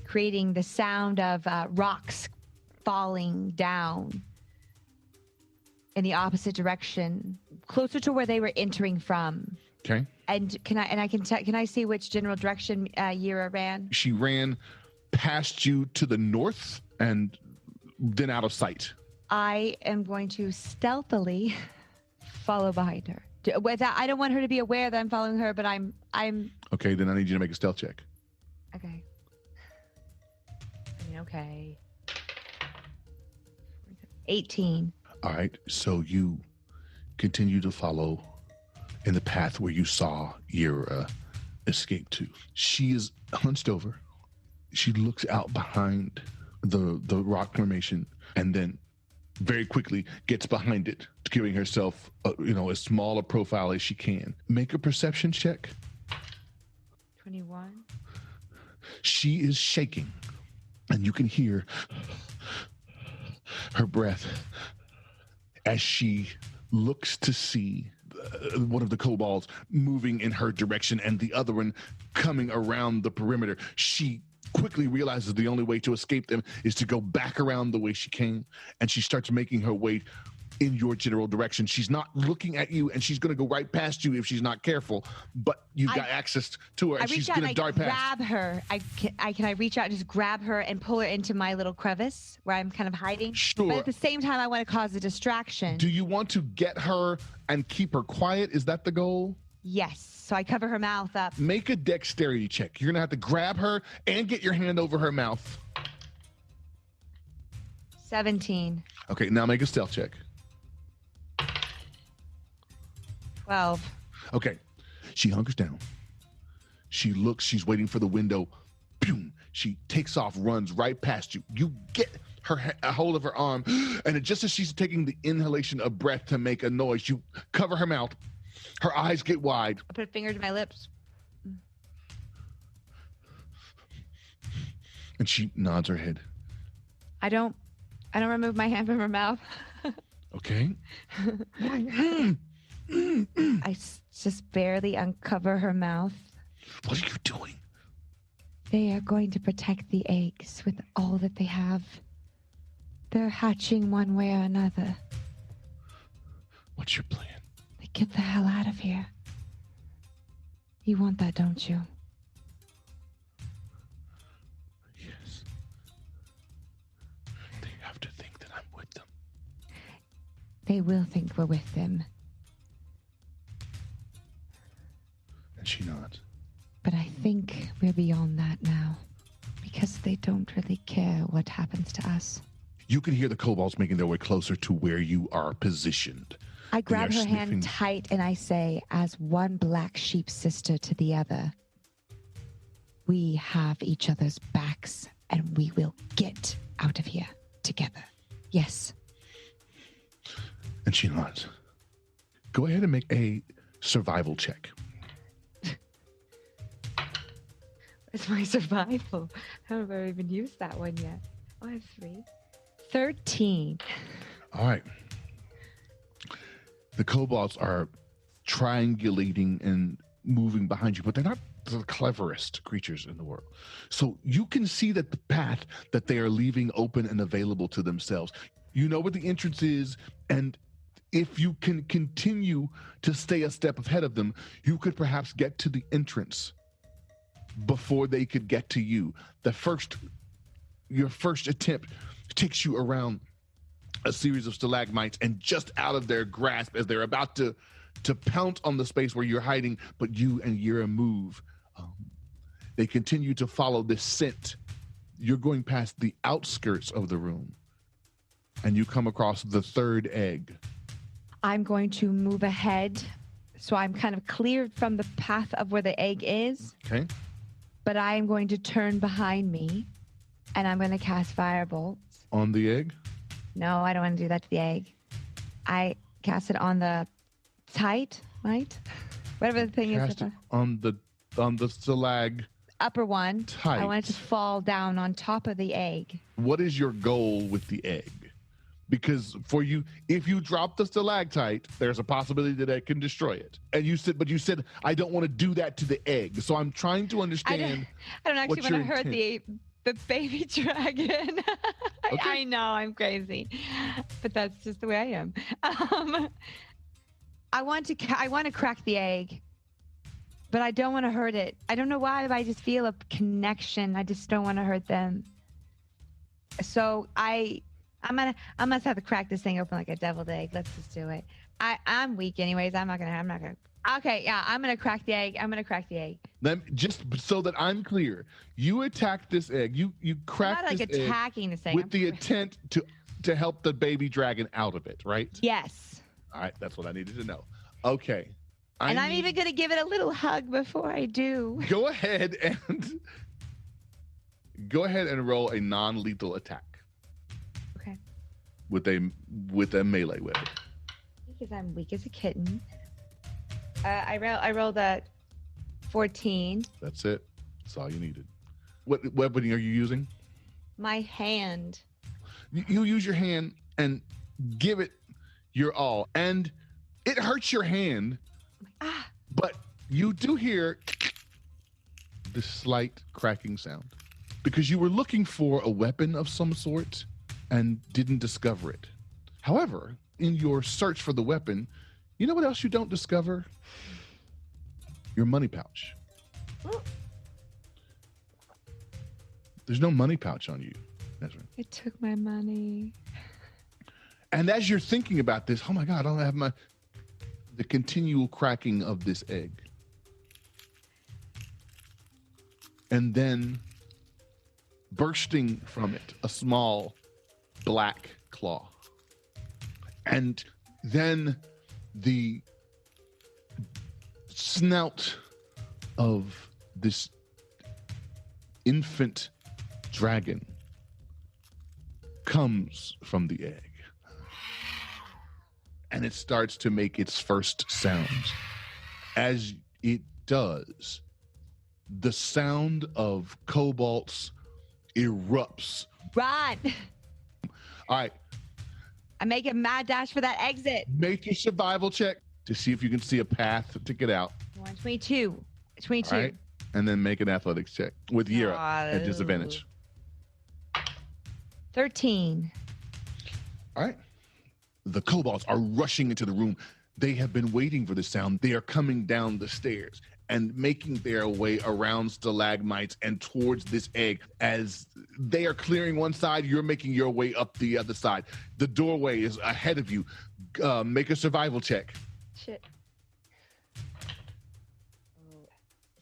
creating the sound of rocks falling down in the opposite direction, closer to where they were entering from. Okay. And can I see which general direction Yira ran? She ran past you to the north and then out of sight. I am going to stealthily follow behind her. I don't want her to be aware that I'm following her, but I'm. Okay, then I need you to make a stealth check. Okay. Okay. 18. All right, so you continue to follow in the path where you saw Yira escape to. She is hunched over. She looks out behind the rock formation and then very quickly gets behind it, giving herself as small a profile as she can. Make a perception check. 21. She is shaking, and you can hear her breath as she looks to see one of the kobolds moving in her direction and the other one coming around the perimeter. She quickly realizes the only way to escape them is to go back around the way she came, and she starts making her way in your general direction. She's not looking at you, and she's going to go right past you if she's not careful, but you've got access to her, and she's going to dart past. Grab her. Can I reach out and just grab her and pull her into my little crevice where I'm kind of hiding? Sure. But at the same time, I want to cause a distraction. Do you want to get her and keep her quiet? Is that the goal? Yes. So I cover her mouth up. Make a dexterity check. You're going to have to grab her and get your hand over her mouth. 17. Okay, now make a stealth check. 12. Okay, she hunkers down. She looks, she's waiting for the window. Boom. She takes off, runs right past you. You get a hold of her arm, and just as she's taking the inhalation of breath to make a noise, you cover her mouth. Her eyes get wide. I put a finger to my lips. And she nods her head. I don't remove my hand from her mouth. Okay. I just barely uncover her mouth. What are you doing? They are going to protect the eggs with all that they have. They're hatching one way or another. What's your plan? They get the hell out of here. You want that, don't you? Yes. They have to think that I'm with them. They will think we're with them. And she nods. But I think we're beyond that now. Because they don't really care what happens to us. You can hear the kobolds making their way closer to where you are positioned. I grab They are her hand sniffing. tight and I say, as one black sheep sister to the other, we have each other's backs and we will get out of here together. Yes. And she nods. Go ahead and make a survival check. It's my survival. I don't know if I've even used that one yet. Oh, I have 3. 13. All right. The kobolds are triangulating and moving behind you, but they're not the cleverest creatures in the world. So you can see that the path that they are leaving open and available to themselves. You know what the entrance is, and if you can continue to stay a step ahead of them, you could perhaps get to the entrance before they could get to you. Your first attempt takes you around a series of stalagmites and just out of their grasp as they're about to pounce on the space where you're hiding, but you and Yura move. They continue to follow this scent. You're going past the outskirts of the room, and you come across the third egg. I'm going to move ahead, so I'm kind of cleared from the path of where the egg is. Okay. But I am going to turn behind me, and I'm going to cast firebolts. On the egg? No, I don't want to do that to the egg. I cast it on the mite, whatever the thing Cast is. it on the stalag. Upper one. Tight. I want it to fall down on top of the egg. What is your goal with the egg? Because for you, if you drop the stalactite, there's a possibility that it can destroy it. And you said, I don't want to do that to the egg. So I'm trying to understand. I don't actually what want to your hurt the baby dragon. Okay. I know I'm crazy, but that's just the way I am. I want to crack the egg, but I don't want to hurt it. I don't know why, but I just feel a connection. I just don't want to hurt them. So I'm gonna have to crack this thing open like a deviled egg. Let's just do it. I'm weak anyways. I'm not gonna. Okay, yeah, I'm gonna crack the egg. Just so that I'm clear, you attacked this egg. You cracked I'm not like this egg attacking this egg. with the intent to help the baby dragon out of it, right? Yes. All right, that's what I needed to know. Okay. I'm even gonna give it a little hug before I do. Go ahead and roll a non-lethal attack. Okay. With a melee weapon. Because I'm weak as a kitten. I rolled a 14. That's it. That's all you needed. What weapon are you using? My hand. You use your hand and give it your all, and it hurts your hand. Ah. But you do hear this slight cracking sound because you were looking for a weapon of some sort and didn't discover it. However, in your search for the weapon, you know what else you don't discover? Your money pouch. There's no money pouch on you, Nesrin. It took my money. And as you're thinking about this, oh my God, I don't have the continual cracking of this egg. And then bursting from it, a small black claw. And then the snout of this infant dragon comes from the egg. And it starts to make its first sounds. As it does, the sound of kobolds erupts. Run! All right, I'm making a mad dash for that exit. make your survival check to see if you can see a path to get out. 122. 22. All right, and then make an athletics check with Yira at disadvantage. 13. All right. The kobolds are rushing into the room. They have been waiting for the sound. They are coming down the stairs and making their way around stalagmites and towards this egg. As they are clearing one side, you're making your way up the other side. The doorway is ahead of you. Make a survival check. Shit.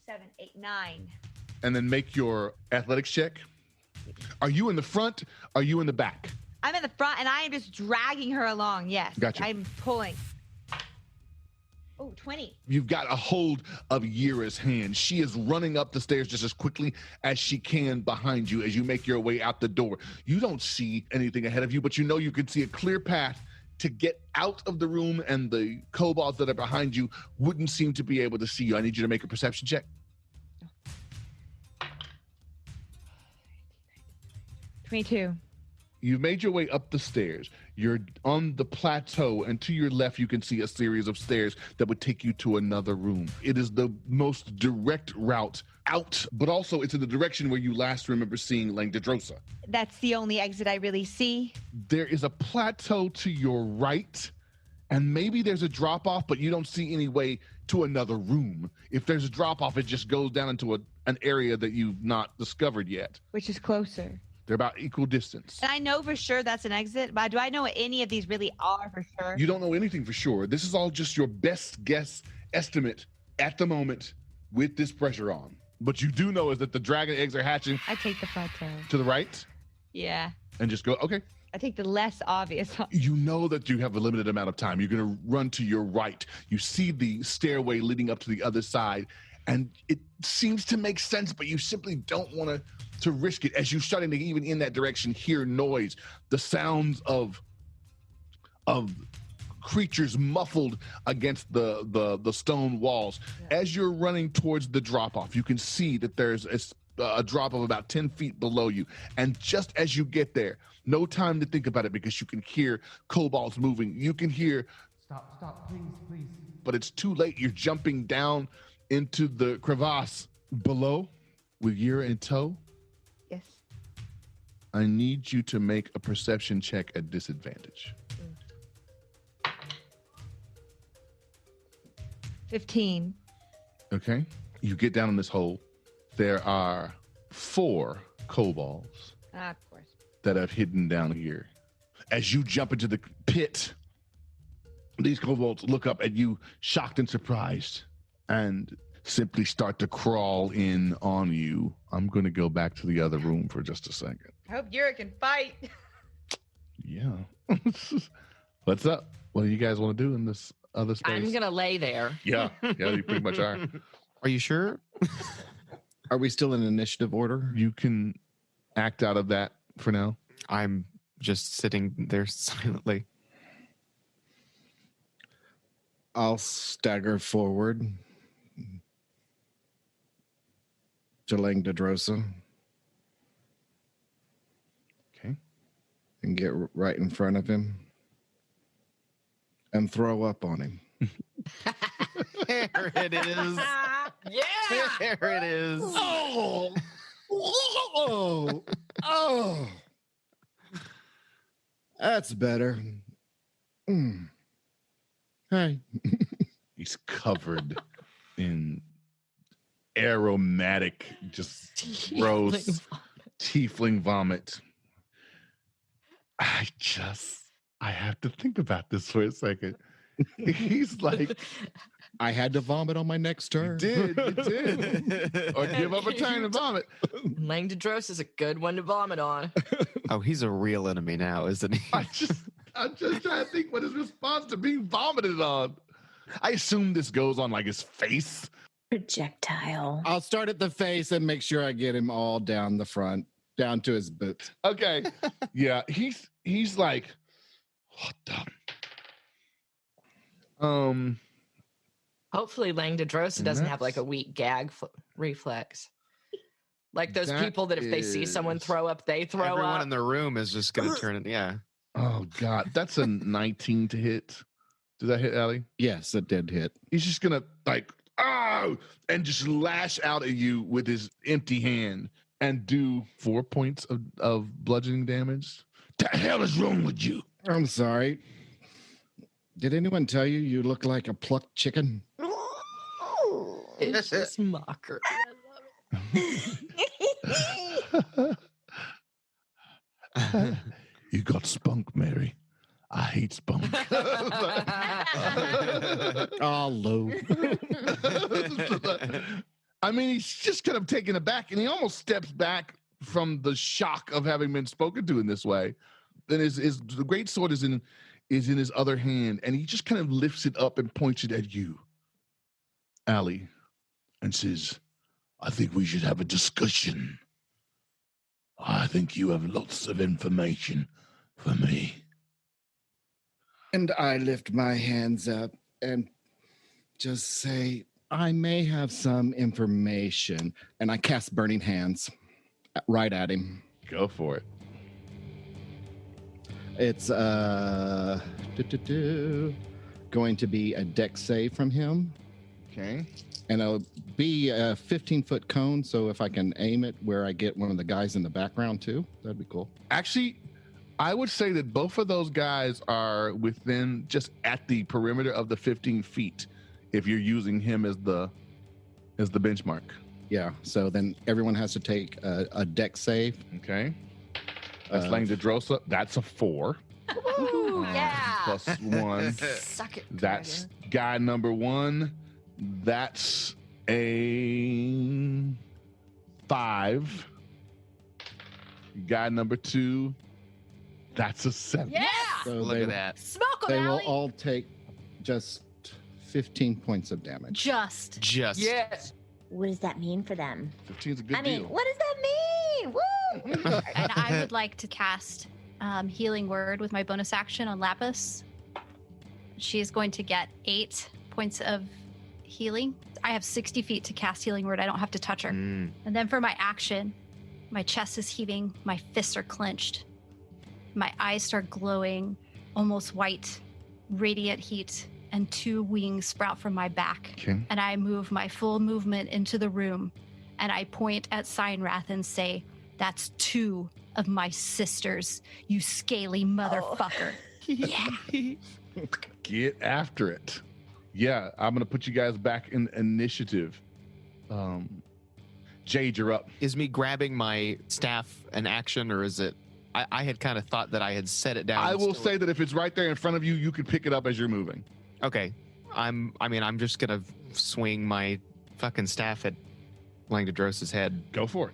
7, 8, 9. And then make your athletics check. Are you in the front? Are you in the back? I'm in the front and I am just dragging her along. Yes. Gotcha. I'm pulling. Oh, 20. You've got a hold of Yira's hand. She is running up the stairs just as quickly as she can behind you as you make your way out the door. You don't see anything ahead of you, but you know you can see a clear path to get out of the room, and the kobolds that are behind you wouldn't seem to be able to see you. I need you to make a perception check. 22. You've made your way up the stairs. You're on the plateau, and to your left, you can see a series of stairs that would take you to another room. It is the most direct route out, but also it's in the direction where you last remember seeing Langdedrosa. That's the only exit I really see. There is a plateau to your right, and maybe there's a drop-off, but you don't see any way to another room. If there's a drop-off, it just goes down into an area that you've not discovered yet. Which is closer. They're about equal distance. And I know for sure that's an exit, but do I know what any of these really are for sure? You don't know anything for sure. This is all just your best guess estimate at the moment with this pressure on. What you do know is that the dragon eggs are hatching I take the plateau. to the right Yeah. and just go, okay. I take the less obvious. You know that you have a limited amount of time. You're going to run to your right. You see the stairway leading up to the other side, and it seems to make sense, but you simply don't want to risk it. As you're starting to, even in that direction, hear noise, the sounds of creatures muffled against the stone walls. Yeah. As you're running towards the drop-off, you can see that there's a drop of about 10 feet below you. And just as you get there, no time to think about it because you can hear kobolds moving. You can hear, stop, please. But it's too late. You're jumping down into the crevasse below with Yira in tow. Yes. I need you to make a perception check at disadvantage. 15. Okay. You get down in this hole. There are 4 kobolds Of course. that have hidden down here. As you jump into the pit, these kobolds look up at you, shocked and surprised, and simply start to crawl in on you. I'm going to go back to the other room for just a second. I hope Yura can fight. Yeah. What's up? What do you guys want to do in this other space? I'm gonna lay there. Yeah, you pretty much are. Are you sure? Are we still in initiative order? You can act out of that for now. I'm just sitting there silently. I'll stagger forward to Langdedrosa. Okay. And get right in front of him and throw up on him. There it is. Yeah. There it is. Oh, oh, that's better. Mm. Hi. He's covered in aromatic, just gross tiefling vomit. I have to think about this for a second. He's like, I had to vomit on my next turn. you did. Or give up a turn and vomit. Langdedrosa is a good one to vomit on. Oh, he's a real enemy now, isn't he? I'm just trying to think what his response to being vomited on. I assume this goes on like his face. Projectile. I'll start at the face and make sure I get him all down the front, down to his boots. Okay. Yeah, he's like, what the? Hopefully Langdedrosa doesn't have like a That's- weak gag reflex. Like those That people that if they see someone is- throw up, they throw Everyone up. in the room is just going to turn it. Yeah. Oh God, that's a 19 to hit. Did that hit, Allie? Yes, it did hit. He's just gonna like, oh, and just lash out at you with his empty hand and do 4 points of bludgeoning damage. The hell is wrong with you? I'm sorry. Did anyone tell you you look like a plucked chicken? It's just mockery. You got spunk, Mary. I hate spunk. Oh, low. I mean, he's just kind of taken aback, and he almost steps back from the shock of having been spoken to in this way. Then the great sword is in his other hand, and he just kind of lifts it up and points it at you, Allie, and says, "I think we should have a discussion. I think you have lots of information for me." And I lift my hands up and just say, I may have some information. And I cast Burning Hands right at him. Go for it. It's going to be a dex save from him. Okay. And it'll be a 15-foot cone. So if I can aim it where I get one of the guys in the background too, that'd be cool. Actually, I would say that both of those guys are within just at the perimeter of the 15 feet if you're using him as the benchmark. Yeah. So then everyone has to take a dex save. Okay. That's Langdedrosa. That's a 4. Ooh, yeah. Plus 1. Suck it. That's guy number 1. That's a 5. Guy number 2. That's a 7. Yeah. So Look at that. Smoke 'em, They will Allie. all take just 15 points of damage. Just. Just. Yes. What does that mean for them? 15 is a good I mean, deal. what does that mean? Woo! And I would like to cast Healing Word with my bonus action on Lapis. She is going to get 8 points of healing. I have 60 feet to cast Healing Word. I don't have to touch her. Mm. And then for my action, my chest is heaving, my fists are clenched, my eyes start glowing, almost white, radiant heat, and 2 wings sprout from my back. Okay. And I move my full movement into the room, and I point at Cyanwrath and say, "That's 2 of my sisters, you scaly motherfucker." Yeah. Get after it. Yeah, I'm gonna put you guys back in initiative. Jade, you're up. Is me grabbing my staff an action, or is it? I had kind of thought that I had set it down. I and will still- say that if it's right there in front of you, you can pick it up as you're moving. Okay. I'm just gonna swing my fucking staff at Langdedrosa's head. Go for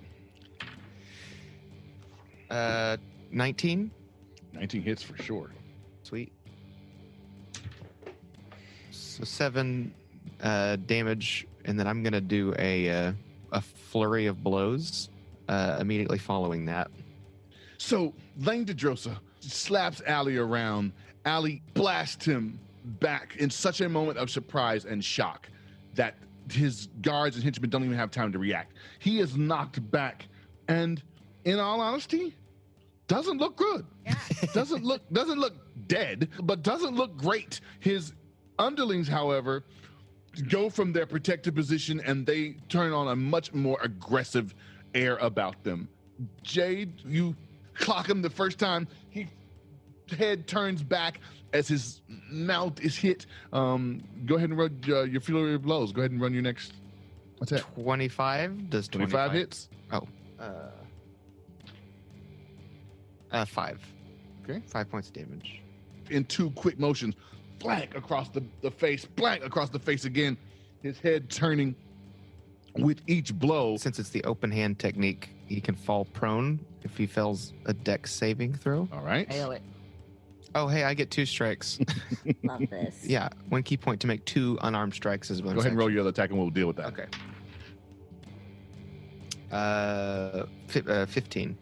it. 19. 19 hits for sure. Sweet. So 7 damage, and then I'm gonna do a flurry of blows immediately following that. So Langdedrosa slaps Allie around. Allie blasts him back in such a moment of surprise and shock that his guards and henchmen don't even have time to react. He is knocked back, and in all honesty, doesn't look good. Yeah. doesn't look dead, but doesn't look great. His underlings, however, go from their protective position and they turn on a much more aggressive air about them. Jade, you clock him the first time. He head turns back as his mouth is hit. Go ahead and run your flurry of blows. Go ahead and run your next attack. 25? Does 25 hits? Oh. 5. Okay. 5 points of damage. In 2 quick motions, blank across the face, blank across the face again. His head turning with each blow. Since it's the open hand technique, he can fall prone if he fails a dex saving throw. All right. Hail it. Oh, hey, I get 2 strikes. Love this. Yeah, 1 key point to make 2 unarmed strikes as a bonus. Go ahead and roll action. your other attack and we'll deal with that. Okay. 15.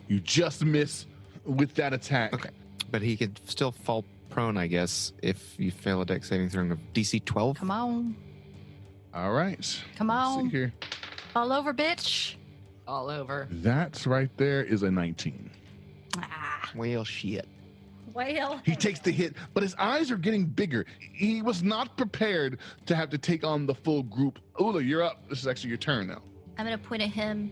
You just miss with that attack. Okay. But he could still fall prone, I guess, if you fail a dex saving throw of DC 12. Come on. All right. Come Let's on. see here. All over, bitch. All over. That right there is a 19. Ah. Well, shit. Whale. He takes the hit, but his eyes are getting bigger. He was not prepared to have to take on the full group. Eula, you're up. This is actually your turn now. I'm going to point at him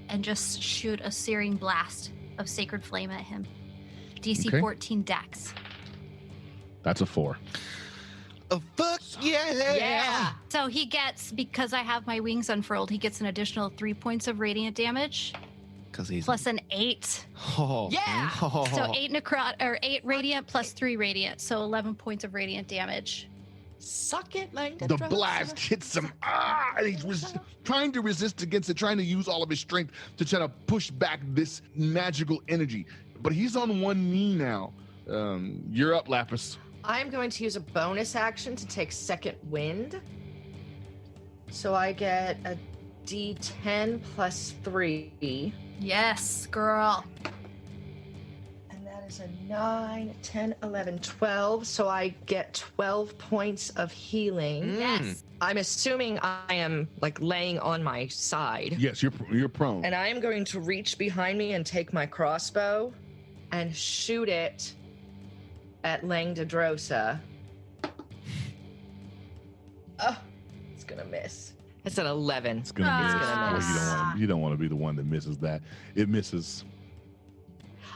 and just shoot a searing blast of sacred flame at him. DC Okay. 14 dex. That's a 4. Oh, fuck yeah! Yeah. So he gets, because I have my wings unfurled, he gets an additional 3 points of radiant damage, Because he's... plus an 8. Oh. Yeah! Oh. So 8 radiant plus 3 radiant, so 11 points of radiant damage. Suck it, Langdedrosa. The blast hits him. And he was trying to resist against it, trying to use all of his strength to try to push back this magical energy. But he's on one knee now. You're up, Lapis. I'm going to use a bonus action to take second wind. So I get a D10 plus 3. Yes, girl. And that is a 9, 10, 11, 12. So I get 12 points of healing. Yes. I'm assuming I am like laying on my side. Yes, you're prone. And I am going to reach behind me and take my crossbow and shoot it at Langdedrosa. Oh, it's gonna miss. It's an 11. It's gonna miss. Ah. Well, you don't want to be the one that misses that. It misses.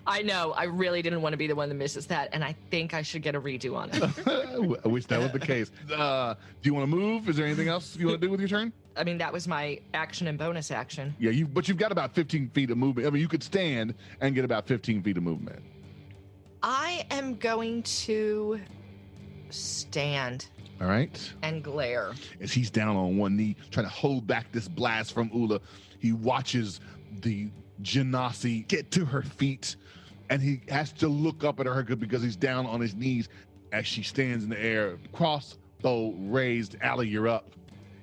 I know. I really didn't want to be the one that misses that, and I think I should get a redo on it. I wish that was the case. Do you want to move? Is there anything else you want to do with your turn? I mean, that was my action and bonus action. Yeah, but you've got about 15 feet of movement. I mean, you could stand and get about 15 feet of movement. I am going to stand All right. and glare. As he's down on one knee, trying to hold back this blast from Eula, he watches the Genasi get to her feet, and he has to look up at her because he's down on his knees as she stands in the air. Crossbow raised. Allie, you're up.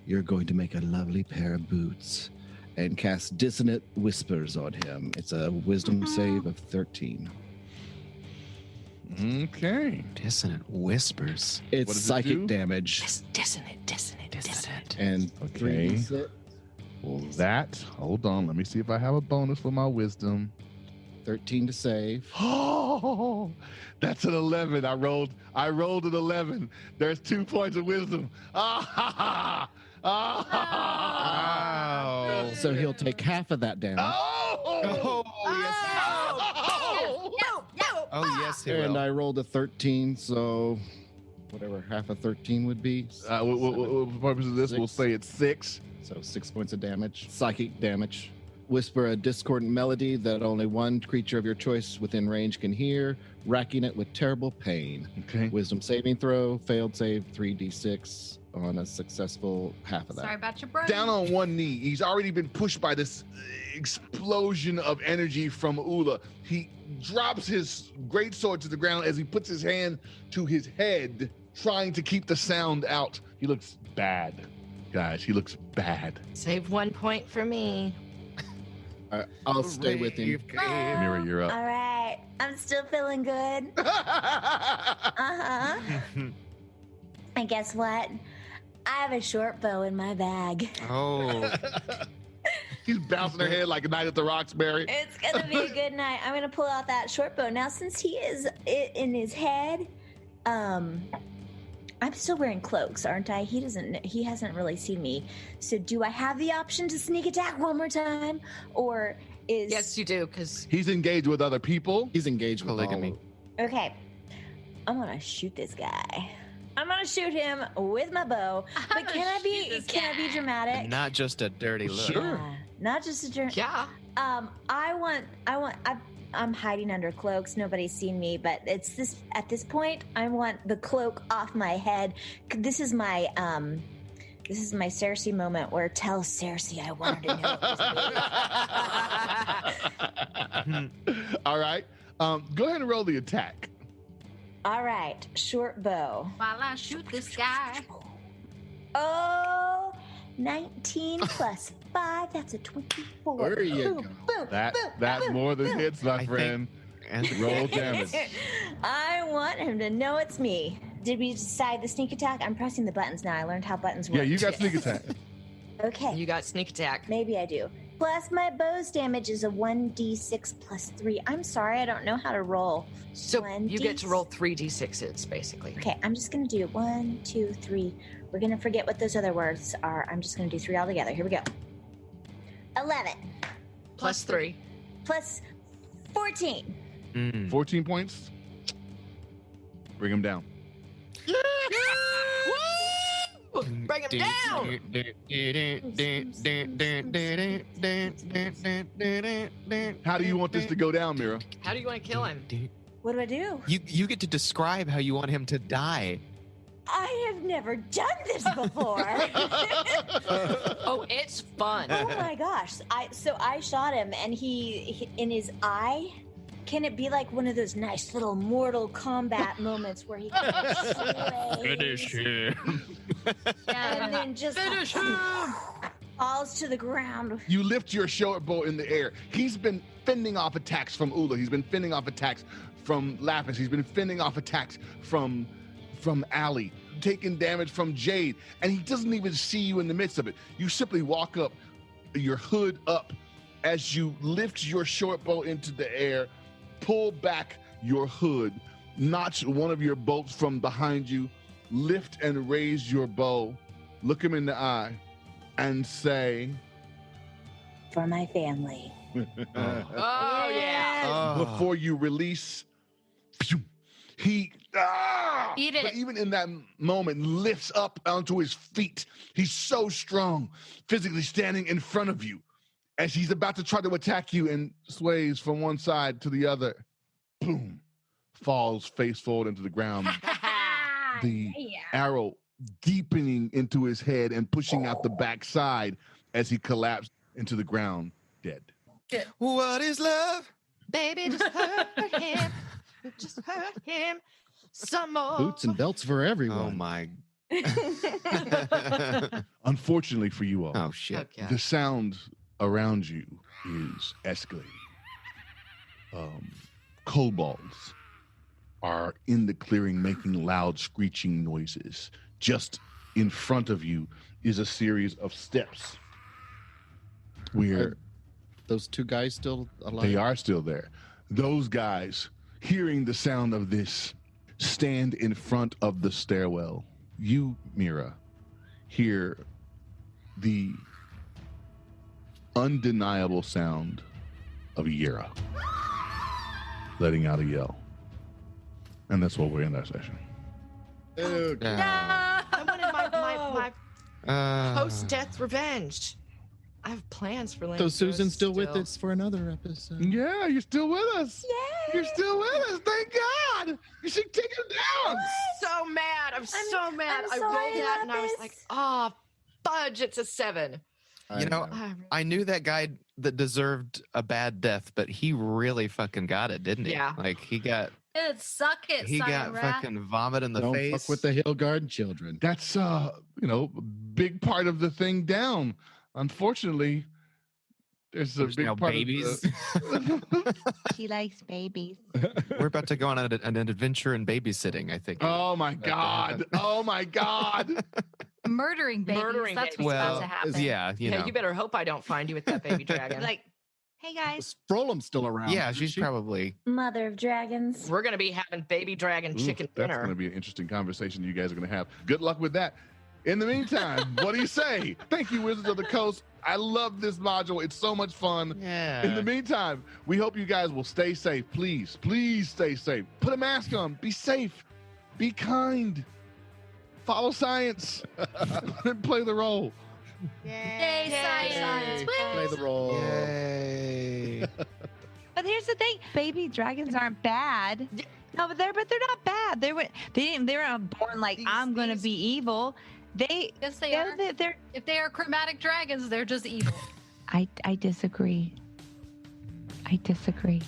You're going to make a lovely pair of boots and cast Dissonant Whispers on him. It's a wisdom save of 13. Okay. Dissonant whispers. It's does it psychic do? damage. Dissonant. And Okay. 3d6, Well, hold on. Let me see if I have a bonus for my wisdom. 13 to save. Oh, that's an 11. I rolled an 11. There's 2 points of wisdom. Ah, ha, ha. Ah, ha, ha. Oh. So he'll take half of that damage. Oh, Oh, yes, he And will. I rolled a 13, so whatever half of 13 would be. For the purpose of this, we'll 6. say it's 6. So 6 points of damage. Psychic damage. Whisper a discordant melody that only one creature of your choice within range can hear, racking it with terrible pain. Okay. Wisdom saving throw, failed save, 3d6 on a successword half of that. Sorry about your brain. Down on one knee. He's already been pushed by this explosion of energy from Eula. He drops his greatsword to the ground as he puts his hand to his head, trying to keep the sound out. He looks bad. Guys, he looks bad. Save 1 point for me. I'll stay with him. Mira, you're up. All right. I'm still feeling good. Uh-huh. And guess what? I have a short bow in my bag. Oh. He's bouncing her head like a night at the Roxbury. It's gonna be a good night. I'm gonna pull out that short bow. Now, since he is in his head, I'm still wearing cloaks, aren't I? He hasn't really seen me. So do I have the option to sneak attack one more time? Or is. Yes, you do, because He's engaged with other people. He's engaged with Polygamy. all. Okay. I'm gonna shoot this guy. I'm gonna shoot him with my bow. But can I be dramatic? And not just a dirty look. Sure. Yeah, not just a jerk. yeah. I'm hiding under cloaks. Nobody's seen me, but at this point, I want the cloak off my head. This is my Cersei moment where tell Cersei I want her to know it was me. All right. Go ahead and roll the attack. All right, short bow. While I shoot this guy. Oh, 19 plus 5, that's a 24. There you Boom, go. boom, That boom, boom. more than hits, my I think- friend. And Roll damage. I want him to know it's me. Did we decide the sneak attack? I'm pressing the buttons now. I learned how buttons work. Yeah, you got sneak attack. Okay, You got sneak attack. maybe I do. Plus my bow's damage is a 1d6 plus 3. I'm sorry, I don't know how to roll. So you get to roll 3d6s, basically. Okay, I'm just gonna do 1, 2, 3. We're gonna forget what those other words are. I'm just gonna do 3 all together. Here we go. 11 Plus 3. plus 14. 14 points. Bring him down. Bring him down! How do you want this to go down, Mira? How do you want to kill him? What do I do? You get to describe how you want him to die. I have never done this before. Oh, it's fun. Oh my gosh! I shot him, and he in his eye. Can it be like one of those nice little Mortal Kombat moments where he kind of sways him. and then just Finish him! falls to the ground? You lift your short bow in the air. He's been fending off attacks from Eula. He's been fending off attacks from Lapis. He's been fending off attacks from Allie, taking damage from Jaide, and he doesn't even see you in the midst of it. You simply walk up, your hood up, as you lift your short bow into the air, pull back your hood, notch one of your bolts from behind you, lift and raise your bow, look him in the eye, and say, For my family. Oh, yeah. before you release, phew, he Eat it. but even in that moment lifts up onto his feet. He's so strong, physically standing in front of you as he's about to try to attack you, and sways from one side to the other. Boom, falls face forward into the ground. The arrow deepening into his head and pushing out the backside as he collapsed into the ground, dead. What is love? Baby, just hurt him. Just hurt him some more. Boots and belts for everyone. Oh my. Unfortunately for you all, Oh shit. Okay. the sound around you is escalating. Kobolds are in the clearing making loud screeching noises. Just in front of you is a series of steps where Those two guys still alive? they are still there. Those guys, hearing the sound of this, stand in front of the stairwell. You, Mira, hear the undeniable sound of Yira letting out a yell. And that's what we're in that session. Okay. I wanted my Uh, post-death revenge. I have plans for Langdedrosa. So Susan's still with us for another episode. Yeah, you're still with us. Yay! You're still with us. Thank God. You should take him down. So mad. I'm so mad. I'm I sorry, rolled that and I was Lapis. like, oh, fudge, it's a 7. You know, I knew that guy that deserved a bad death, but he really fucking got it, didn't he? Yeah. Like he got He got fucking vomit in the Don't face. fuck with the Hillgarden children. That's big part of the thing down. Unfortunately, there's a There's big now part babies. of She likes babies. We're about to go on an adventure in babysitting, I think. Oh my God. Oh my God. murdering babies. Murdering That's babies. what's Well, about to happen. yeah, you know. You better hope I don't find you with that baby dragon. Like, hey guys. Frolam's still around. Yeah, isn't she's she? probably. Mother of dragons. We're going to be having baby dragon Ooh, chicken that's dinner. going to be an interesting conversation you guys are going to have. Good luck with that. In the meantime, what do you say? Thank you, Wizards of the Coast. I love this module. It's so much fun. Yeah. In the meantime, we hope you guys will stay safe. Please, please stay safe. Put a mask on. Be safe. Be kind. Follow science. And play the role. Yay, science! Woo! Play the role. Yay. But here's the thing: baby dragons aren't bad. No, but they're not bad. They weren't born like I'm gonna be evil. Yes, they are. If they are chromatic dragons, they're just evil. I disagree. I disagree.